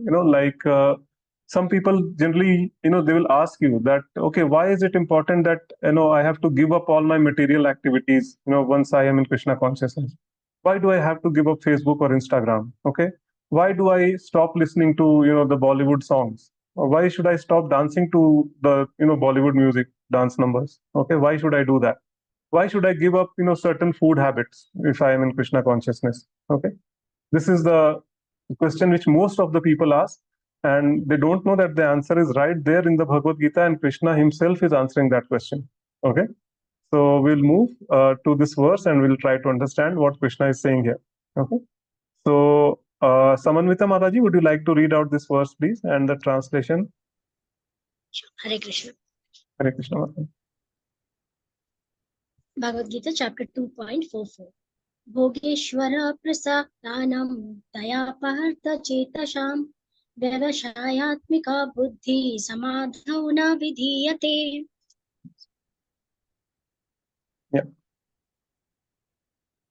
some people generally, they will ask you that, okay, why is it important that I have to give up all my material activities, once I am in Krishna consciousness? Why do I have to give up Facebook or Instagram? Okay, why do I stop listening to the Bollywood songs? Or why should I stop dancing to the Bollywood music dance numbers? Okay, why should I do that? Why should I give up certain food habits if I am in Krishna consciousness? Okay, this is the question which most of the people ask, and they don't know that the answer is right there in the Bhagavad Gita, and Krishna himself is answering that question. Okay, so we'll move to this verse and we'll try to understand what Krishna is saying here. Okay, so Samanvita Mataji, would you like to read out this verse, please, and the translation? Hare Krishna. Hare Krishna Mataji. Bhagavad Gita, chapter 2.44. Bhogeshwara prasaktanam dayapaharta chetasham vyavashayatmika buddhi samadhau na vidhiyate. Yeah.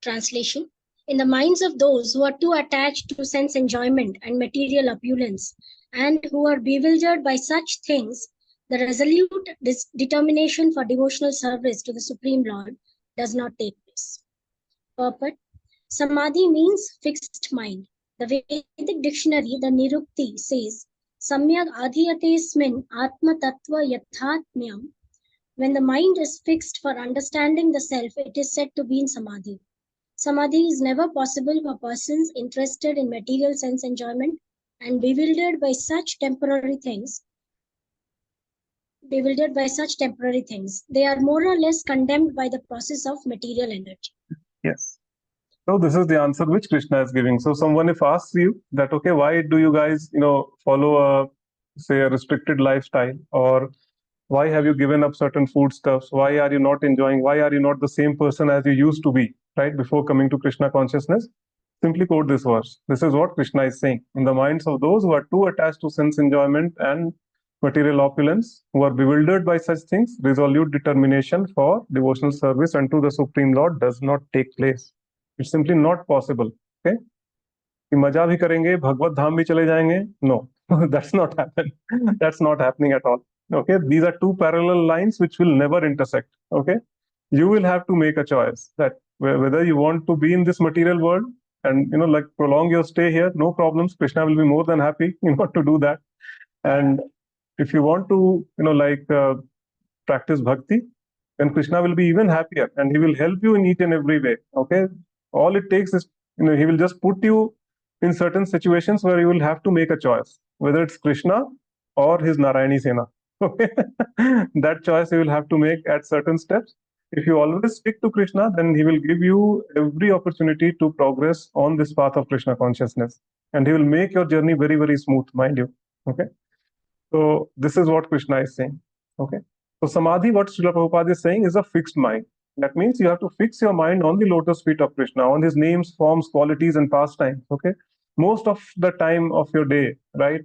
Translation. In the minds of those who are too attached to sense enjoyment and material opulence, and who are bewildered by such things, the resolute determination for devotional service to the Supreme Lord does not take place. Purport. Samadhi means fixed mind. The Vedic dictionary, the Nirukti, says, Samyak adhiyatesmin atma tattva yathatmyam. When the mind is fixed for understanding the self, it is said to be in Samadhi. Samadhi is never possible for persons interested in material sense enjoyment and bewildered by such temporary things. They are more or less condemned by the process of material energy. Yes. So this is the answer which Krishna is giving. So someone if asks you that, okay, why do you guys, follow a restricted lifestyle, or why have you given up certain foodstuffs? Why are you not enjoying? Why are you not the same person as you used to be, right, before coming to Krishna consciousness? Simply quote this verse. This is what Krishna is saying. In the minds of those who are too attached to sense enjoyment and material opulence, who are bewildered by such things, resolute determination for devotional service unto the Supreme Lord does not take place. It's simply not possible. Okay? कि मजा भी करेंगे, भगवत धाम भी चले जाएंगे? No, that's not happen. That's not happening at all. Okay, these are two parallel lines which will never intersect. Okay, you will have to make a choice that whether you want to be in this material world and like prolong your stay here, no problems. Krishna will be more than happy to do that. And if you want to practice bhakti, then Krishna will be even happier and he will help you in each and every way. Okay, all it takes is he will just put you in certain situations where you will have to make a choice, whether it's Krishna or his Narayani Sena. Okay, that choice you will have to make at certain steps. If you always stick to Krishna, then he will give you every opportunity to progress on this path of Krishna consciousness, and he will make your journey very, very smooth, mind you. Okay, so this is what Krishna is saying. Okay, so Samadhi, what Srila Prabhupada is saying, is a fixed mind. That means you have to fix your mind on the lotus feet of Krishna, on his names, forms, qualities, and pastimes. Okay, most of the time of your day, right?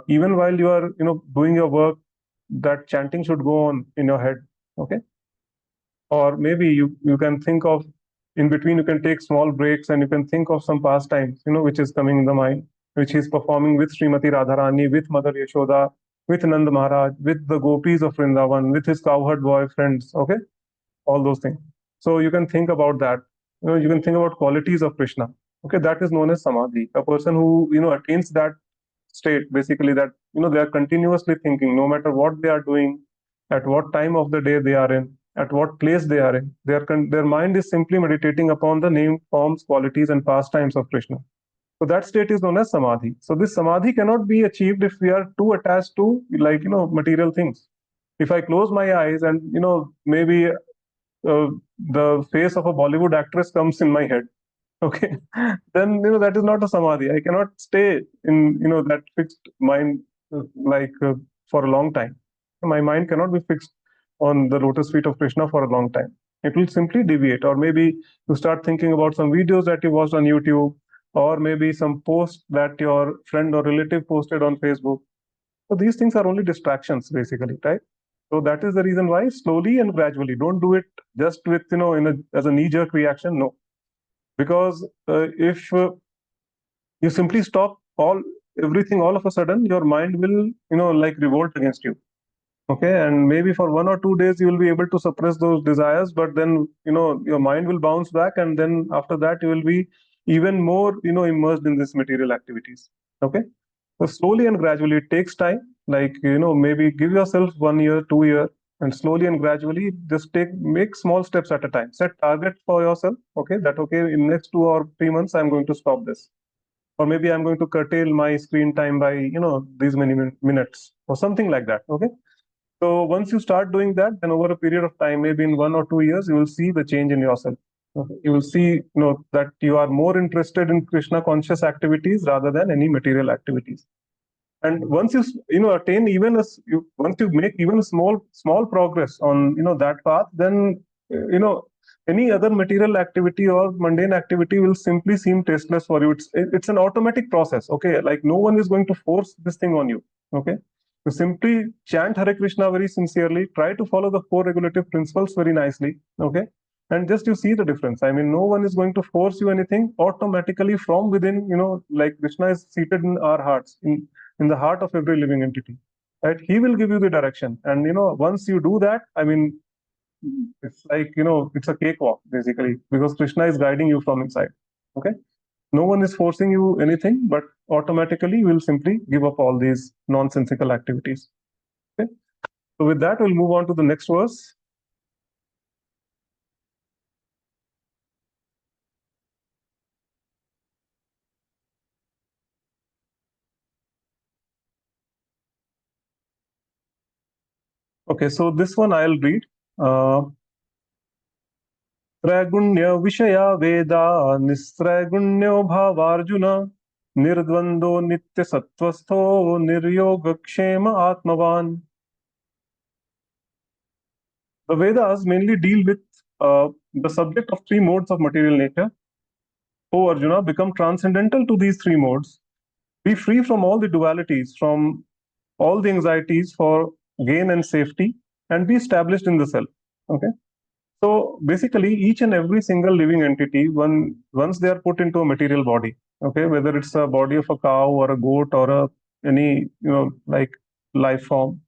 Even while you are, doing your work, that chanting should go on in your head. Okay, or maybe you can think of in between. You can take small breaks and you can think of some pastimes, which is coming in the mind, which he's performing with Srimati Radharani, with Mother Yashoda, with Nand Maharaj, with the gopis of Vrindavan, with his cowherd boy friends. Okay, all those things. So you can think about that. You can think about qualities of Krishna. Okay, that is known as samadhi. A person who attains that state, basically, that they are continuously thinking, no matter what they are doing, at what time of the day they are in, at what place they are in, their mind is simply meditating upon the name, forms, qualities, and pastimes of Krishna. So that state is known as samadhi. So this samadhi cannot be achieved if we are too attached to, like, material things. If I close my eyes and, maybe the face of a Bollywood actress comes in my head, okay, then, that is not a samadhi. I cannot stay in, that fixed mind, like, for a long time. My mind cannot be fixed on the lotus feet of Krishna for a long time. It will simply deviate, or maybe you start thinking about some videos that you watched on YouTube, or maybe some post that your friend or relative posted on Facebook. So these things are only distractions, basically, right? So that is the reason why slowly and gradually. Don't do it just with, as a knee-jerk reaction. No, because if you simply stop everything all of a sudden, your mind will, like, revolt against you. Okay, and maybe for 1 or 2 days you will be able to suppress those desires, but then, your mind will bounce back, and then after that you will be even more, immersed in these material activities. Okay, so slowly and gradually, it takes time. Like, maybe give yourself 1 year, 2 year, and slowly and gradually just make small steps at a time. Set target for yourself. Okay, that, okay, in next 2 or 3 months I'm going to stop this, or maybe I'm going to curtail my screen time by, these many minutes or something like that. Okay, so once you start doing that, then over a period of time, maybe in 1 or 2 years, you will see the change in yourself. Okay? You will see, that you are more interested in Krishna conscious activities rather than any material activities. And once you attain even once you make even a small progress on, that path, then, any other material activity or mundane activity will simply seem tasteless for you. It's an automatic process. Okay, like, no one is going to force this thing on you. Okay, you simply chant Hare Krishna very sincerely, try to follow the four regulative principles very nicely. Okay, and just you see the difference. I mean, no one is going to force you anything. Automatically from within, like, Krishna is seated in our hearts, in the heart of every living entity, right? He will give you the direction, and, once you do that, I mean, it's like, it's a cakewalk, basically, because Krishna is guiding you from inside. Okay, no one is forcing you anything, but automatically you will simply give up all these nonsensical activities. Okay, so with that, we'll move on to the next verse. Okay, so this one I'll read. त्रैगुण्य विषया वेदा निस्त्रैगुण्यो भावार्जुन निर्द्वंदो नित्य सत्वस्थो निर्योगक्षेम आत्मवान. The Vedas mainly deal with the subject of three modes of material nature. O Arjuna, become transcendental to these three modes. Be free from all the dualities, from all the anxieties for gain and safety, and be established in the self. Okay. So basically, each and every single living entity, once they are put into a material body, okay, whether it's a body of a cow or a goat or any, like, life form,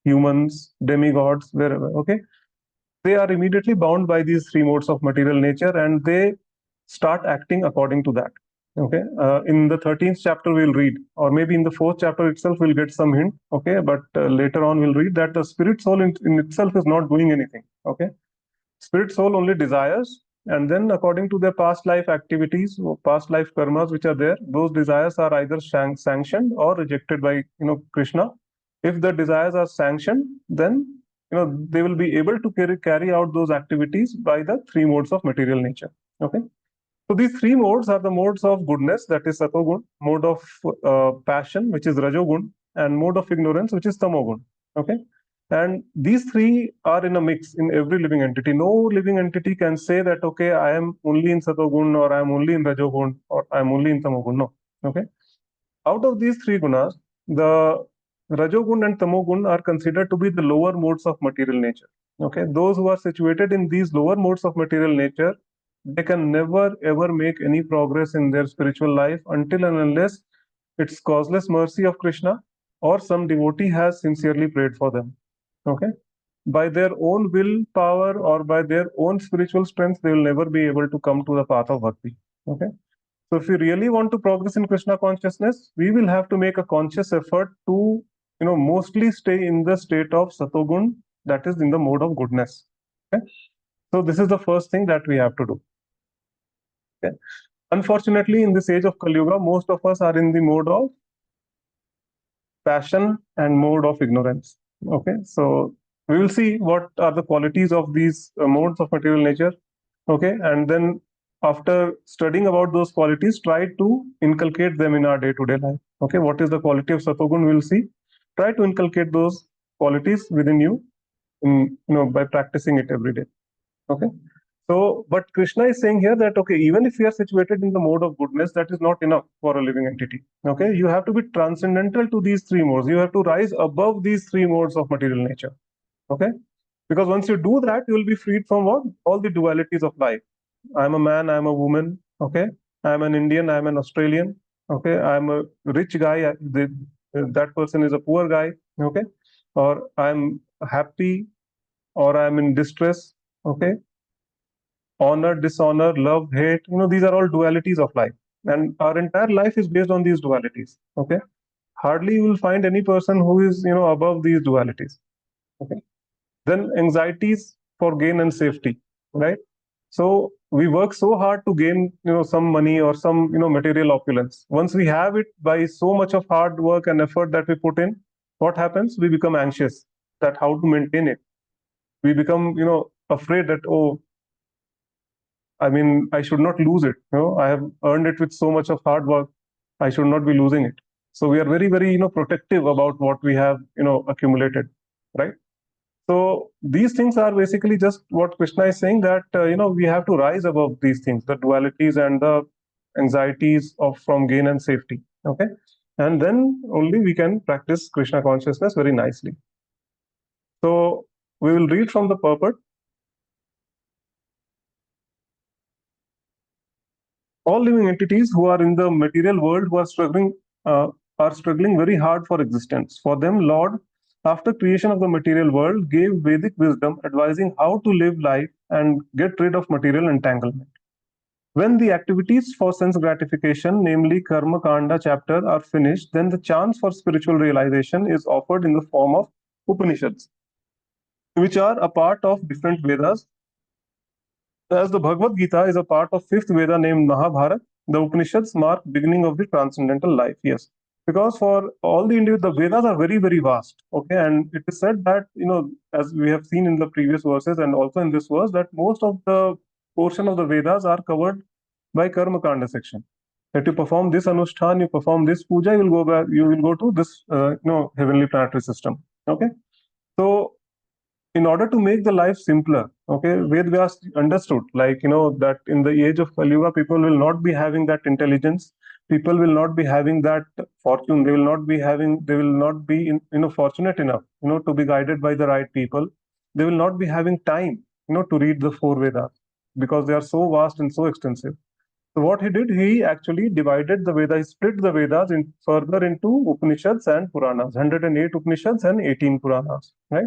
humans, demigods, wherever, okay, they are immediately bound by these three modes of material nature, and they start acting according to that. Okay, in the 13th chapter we'll read, or maybe in the 4th chapter itself we'll get some hint. Okay, but later on we'll read that the spirit soul in itself is not doing anything. Okay, spirit soul only desires, and then according to their past life activities or past life karmas which are there, those desires are either sanctioned or rejected by, Krishna. If the desires are sanctioned, then, they will be able to carry out those activities by the three modes of material nature. Okay, so these three modes are the modes of goodness, that is satogun, mode of passion, which is rajogun, and mode of ignorance, which is tamogun. Okay, and these three are in a mix in every living entity. No living entity can say that, okay, I am only in satogun, or I am only in rajogun, or I am only in tamogun. No. Okay, out of these three gunas, the rajogun and tamogun are considered to be the lower modes of material nature. Okay, those who are situated in these lower modes of material nature, they can never ever make any progress in their spiritual life until and unless it's causeless mercy of Krishna or some devotee has sincerely prayed for them. Okay, by their own willpower or by their own spiritual strength, they will never be able to come to the path of bhakti. Okay, so if we really want to progress in Krishna consciousness, we will have to make a conscious effort to, mostly stay in the state of satogun, that is in the mode of goodness. Okay, so this is the first thing that we have to do. Okay, Unfortunately, in this age of Kali Yuga, most of us are in the mode of passion and mode of ignorance. Okay, so we will see what are the qualities of these modes of material nature. Okay, and then after studying about those qualities, try to inculcate them in our day-to-day life. Okay, what is the quality of Satogun? We'll see. Try to inculcate those qualities within you, by practicing it every day. Okay. So, but Krishna is saying here that, okay, even if we are situated in the mode of goodness, that is not enough for a living entity. Okay, you have to be transcendental to these three modes. You have to rise above these three modes of material nature. Okay, because once you do that, you will be freed from what? All the dualities of life. I'm a man, I'm a woman. Okay, I'm an Indian, I'm an Australian. Okay, I'm a rich guy. That person is a poor guy. Okay, or I'm happy, or I'm in distress. Okay, honor, dishonor, love, hate, these are all dualities of life. And our entire life is based on these dualities. Okay. Hardly you will find any person who is, above these dualities. Okay. Then anxieties for gain and safety, right? So we work so hard to gain, some money or some, material opulence. Once we have it by so much of hard work and effort that we put in, what happens? We become anxious that how to maintain it. We become, afraid that, oh, I mean, I should not lose it. I have earned it with so much of hard work. I should not be losing it. So we are very, very, protective about what we have, accumulated, right? So these things are basically just what Krishna is saying, that we have to rise above these things, the dualities and the anxieties of from gain and safety. Okay, and then only we can practice Krishna consciousness very nicely. So we will read from the purport. All living entities who are in the material world who are struggling very hard for existence. For them, Lord, after creation of the material world, gave Vedic wisdom advising how to live life and get rid of material entanglement. When the activities for sense gratification, namely Karma Kanda chapter, are finished, then the chance for spiritual realization is offered in the form of Upanishads, which are a part of different Vedas. As the Bhagavad Gita is a part of fifth Veda named Mahabharata, the Upanishads mark beginning of the transcendental life. Yes, because for all the Vedas are very, very vast. Okay, and it is said that, as we have seen in the previous verses and also in this verse, that most of the portion of the Vedas are covered by Karma Kanda section. That you perform this Anushthan, you perform this puja, you will go back, you will go to this, heavenly planetary system. Okay, so in order to make the life simpler, okay, Ved Vyas understood, like, that in the age of Kali Yuga, people will not be having that intelligence, people will not be having that fortune, they will not be, fortunate enough, to be guided by the right people. They will not be having time, to read the four Vedas because they are so vast and so extensive. So what he did, he actually divided the Vedas, he split the Vedas in further into Upanishads and Puranas, 108 Upanishads and 18 Puranas, right?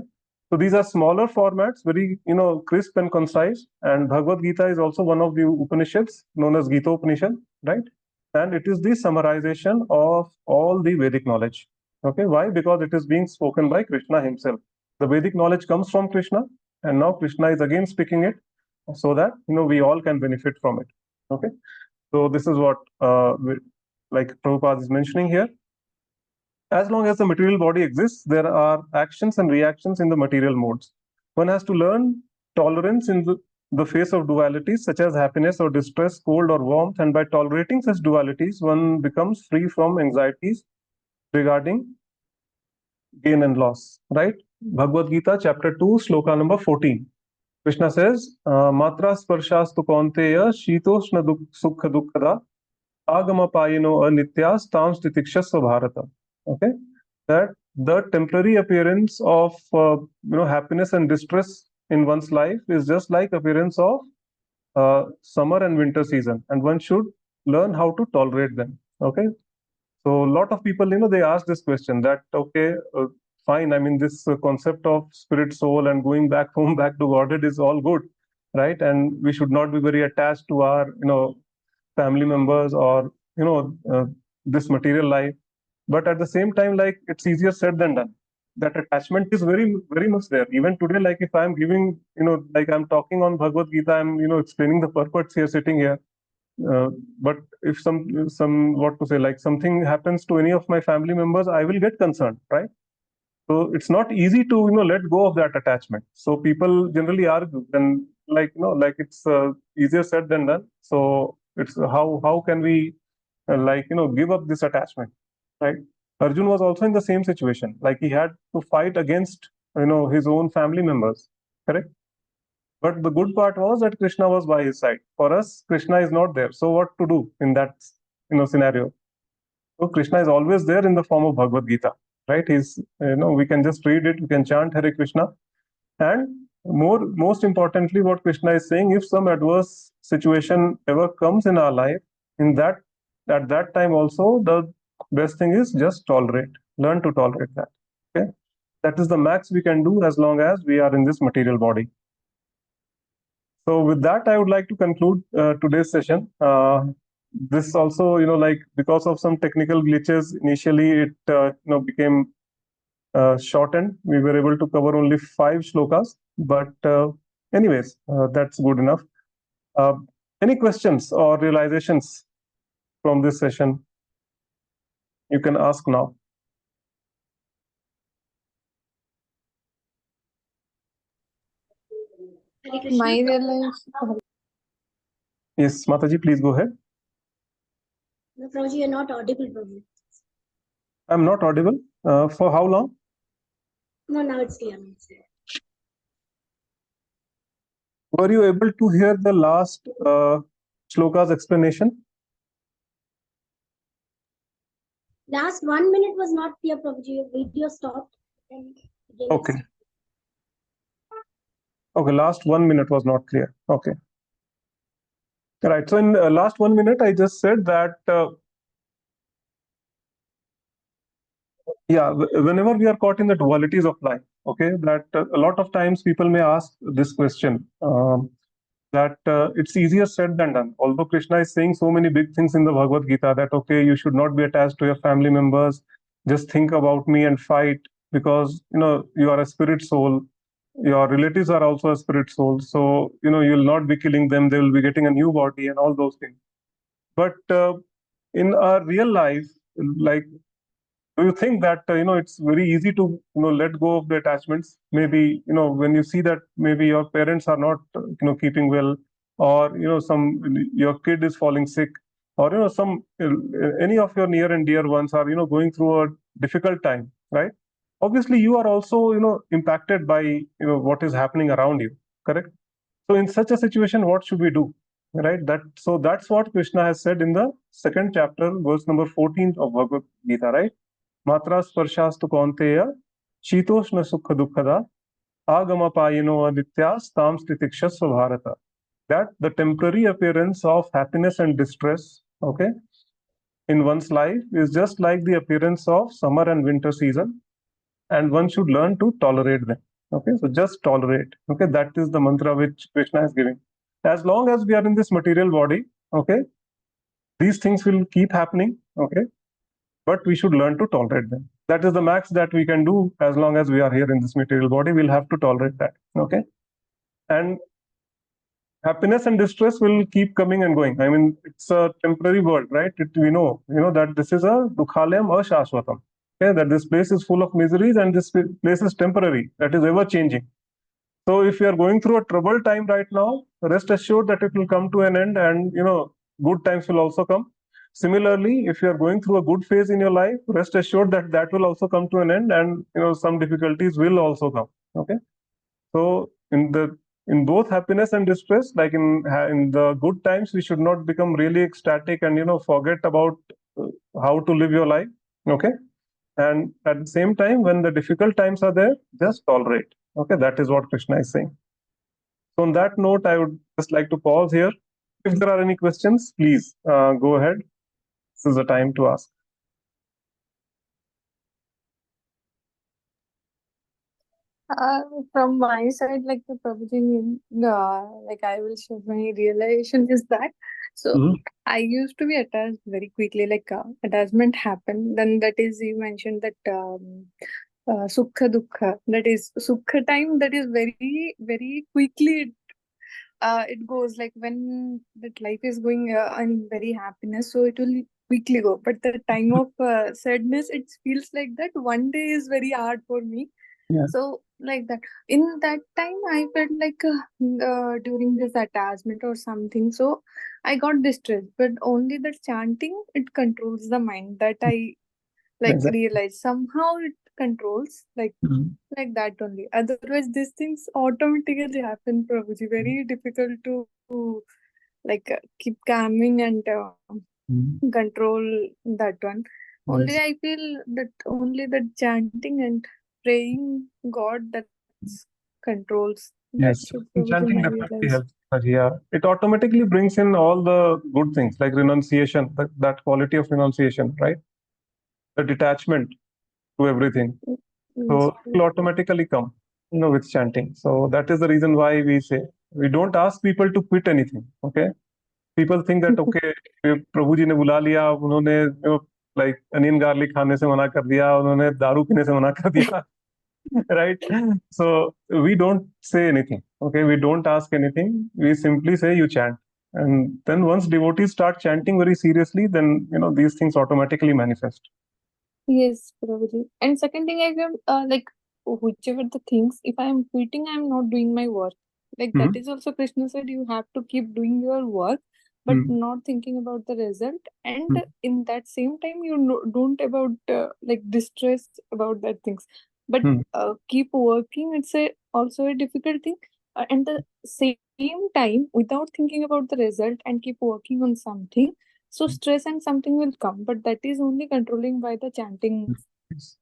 So these are smaller formats, very, crisp and concise. And Bhagavad Gita is also one of the Upanishads known as Gita Upanishad, right? And it is the summarization of all the Vedic knowledge. Okay, why? Because it is being spoken by Krishna himself. The Vedic knowledge comes from Krishna, and now Krishna is again speaking it so that, we all can benefit from it. Okay, so this is what, like Prabhupada is mentioning here. As long as the material body exists, there are actions and reactions in the material modes. One has to learn tolerance in the face of dualities such as happiness or distress, cold or warmth, and by tolerating such dualities, one becomes free from anxieties regarding gain and loss. Right? Bhagavad Gita, chapter 2, sloka number 14. Krishna says, Matra sparshastu kaunteya shitoshna sukha dukkada agama payino anityas tam stitikshasva bharata. Okay, that the temporary appearance of, happiness and distress in one's life is just like appearance of summer and winter season, and one should learn how to tolerate them. Okay, so a lot of people, they ask this question that, okay, fine, I mean, this concept of spirit, soul, and going back home, back to Godhead is all good, right? And we should not be very attached to our, family members or, this material life. But at the same time, like, it's easier said than done. That attachment is very, very much there. Even today, like, if I'm giving, like, I'm talking on Bhagavad Gita, I'm, explaining the purports here, sitting here. But if what to say, like something happens to any of my family members, I will get concerned, right? So it's not easy to let go of that attachment. So people generally argue, and like it's easier said than done. So it's how can we give up this attachment, right? Arjun was also in the same situation. Like he had to fight against his own family members, correct? But the good part was that Krishna was by his side. For us, Krishna is not there. So what to do in that scenario? So Krishna is always there in the form of Bhagavad Gita, right? He's we can just read it, we can chant Hare Krishna, and most importantly, what Krishna is saying: if some adverse situation ever comes in our life, at that time also the best thing is just tolerate, learn to tolerate that. Okay, that is the max we can do as long as we are in this material body. So with that, I would like to conclude today's session. This also, because of some technical glitches, initially it became shortened. We were able to cover only 5 shlokas, but anyways, that's good enough. Any questions or realizations from this session? You can ask now. Hare Krishna. My realization. Yes, Mataji, please go ahead. No, Prabhuji, you're not audible, Prabhuji. I'm not audible. For how long? No, now it's clear. Were you able to hear the last shloka's explanation? Last 1 minute was not clear, Prabhuji. Your video stopped. And again Okay. it's- Okay, last 1 minute was not clear. Okay. Right. So in last 1 minute, I just said that, whenever we are caught in the dualities of life, okay, that a lot of times people may ask this question, that it's easier said than done. Although Krishna is saying so many big things in the Bhagavad Gita that, okay, you should not be attached to your family members, just think about me and fight, because, you are a spirit soul. Your relatives are also a spirit soul. So, you'll not be killing them. They will be getting a new body and all those things. But in our real life, like, do you think that it's very easy to let go of the attachments? Maybe when you see that maybe your parents are not keeping well, or some your kid is falling sick, or some any of your near and dear ones are going through a difficult time, right? Obviously you are also impacted by what is happening around you, correct? So in such a situation, what should we do? Right? That's what Krishna has said in the second chapter, verse number 14 of Bhagavad Gita, right? Matra sparshastu kaunteya, shitoshna sukha dukkada, agamapayino adityas tam stitikshasva bharata. That the temporary appearance of happiness and distress, okay, in one's life is just like the appearance of summer and winter season, and one should learn to tolerate them. Okay, so just tolerate. Okay, that is the mantra which Krishna is giving. As long as we are in this material body, okay, these things will keep happening. Okay, but we should learn to tolerate them. That is the max that we can do as long as we are here in this material body. We'll have to tolerate that. Okay, and happiness and distress will keep coming and going. I mean, it's a temporary world, right? We know that this is a dukhalayam ashashvatam. Okay, that this place is full of miseries and this place is temporary. That is ever changing. So if you are going through a troubled time right now, rest assured that it will come to an end, and good times will also come. Similarly, if you are going through a good phase in your life, rest assured that that will also come to an end, and some difficulties will also come. Okay, so in both happiness and distress, like in the good times, we should not become really ecstatic and forget about how to live your life. Okay, and at the same time, when the difficult times are there, just tolerate. Okay, that is what Krishna is saying. So on that note, I would just like to pause here. If there are any questions, please go ahead. This is the time to ask. From my side, like the Prabhuji, like I will share my realization is that. So I used to be attached very quickly, like attachment happened. Then that is, you mentioned that sukha dukkha, that is sukha time, that is very, very quickly it goes like when that life is going in very happiness, so it will quickly go. But the time of sadness, it feels like that one day is very hard for me. Yeah. So like that, in that time, I felt like during this attachment or something. So I got distressed, but only that chanting, it controls the mind. That I like Exactly. realize somehow it controls like that only. Otherwise, these things automatically happen, Prabhuji. Very difficult to like keep calming and control that one. Only Yes. I feel that only that chanting and praying God that's controls. That Yes. should Prabhuji I Chanting realize. definitely helps. Yeah. It automatically brings in all the good things like renunciation, that quality of renunciation, right? The detachment to everything. So it will automatically come, with chanting. So that is the reason why we say we don't ask people to quit anything. Okay. People think that okay, प्रभु जी ने बुला लिया, उन्होंने like onion garlic खाने से मना कर दिया, उन्होंने दारू पीने से मना कर दिया, right? So we don't say anything. Okay, we don't ask anything. We simply say you chant, and then once devotees start chanting very seriously, then these things automatically manifest. Yes, Prabhuji. And second thing, I feel like whichever the things, if I am quitting, I am not doing my work. Like that is also Krishna said, you have to keep doing your work, but not thinking about the result. And in that same time, you don't about like distress about that things, but keep working. It's also a difficult thing. And the same time, without thinking about the result and keep working on something, so stress and something will come, but that is only controlling by the chanting It's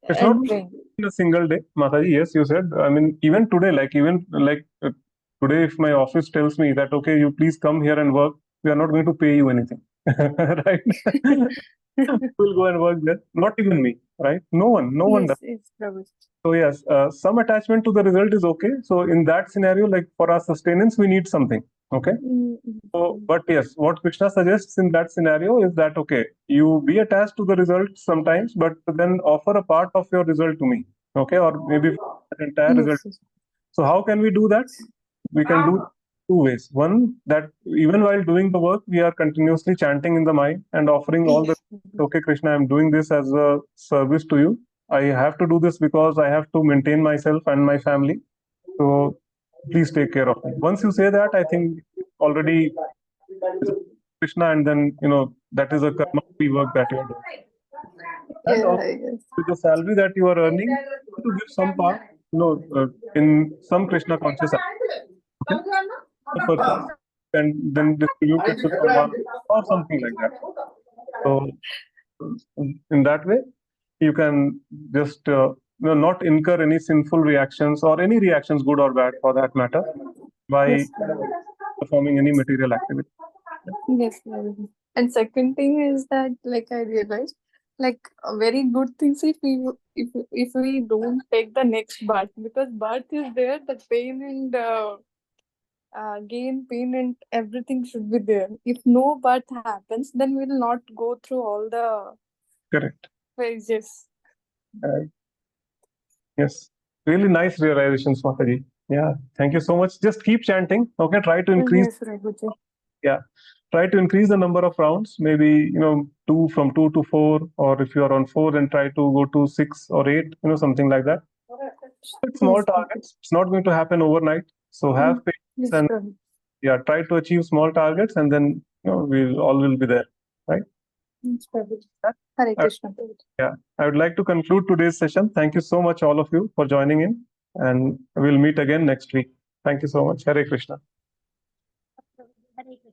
not and praying. in a single day, Mataji. Yes, you said. I mean, even today, today, if my office tells me that okay, you please come here and work, we are not going to pay you anything, right? We'll go and work there. Not even me, right? No one does. Yes, Prabhu. So yes, some attachment to the result is okay. So in that scenario, like for our sustenance, we need something. Okay. So, but yes, what Krishna suggests in that scenario is that okay, you be attached to the result sometimes, but then offer a part of your result to me. Okay, or maybe the entire result. Yes. So how can we do that? We can do two ways. One, that even while doing the work, we are continuously chanting in the mind and offering all the okay, Krishna, I'm doing this as a service to you. I have to do this because I have to maintain myself and my family. So please take care of me. Once you say that, I think already Krishna, and then that is a karma work that you are doing. And also Yes. with the salary that you are earning, to give some part, in some Krishna conscious act, okay, the purchase, and then distribute it to someone or something like that. So in that way, you can just not incur any sinful reactions or any reactions, good or bad, for that matter, by performing any material activity. Yes, Prabhu. And second thing is that like I realized like a very good things if we don't take the next birth, because birth is there, the pain and gain, pain and everything should be there. If no birth happens, then we'll not go through all the Correct. phases. Yes. Really nice realizations, Mataji. Yeah. Thank you so much. Just keep chanting. Okay. Try to increase. Yes, Raghuji. Yeah. Try to increase the number of rounds. Maybe, two from 2 to 4, or if you are on 4, then try to go to 6 or 8, something like that. With small targets. It's not going to happen overnight. So have patience Yes, and Prabhu. try to achieve small targets, and then we'll all will be there. Right. Yes, Prabhu. Hare Krishna, Prabhu. Yeah, I would like to conclude today's session. Thank you so much, all of you, for joining in, and we'll meet again next week. Thank you so much. Hare Krishna. Hare Krishna.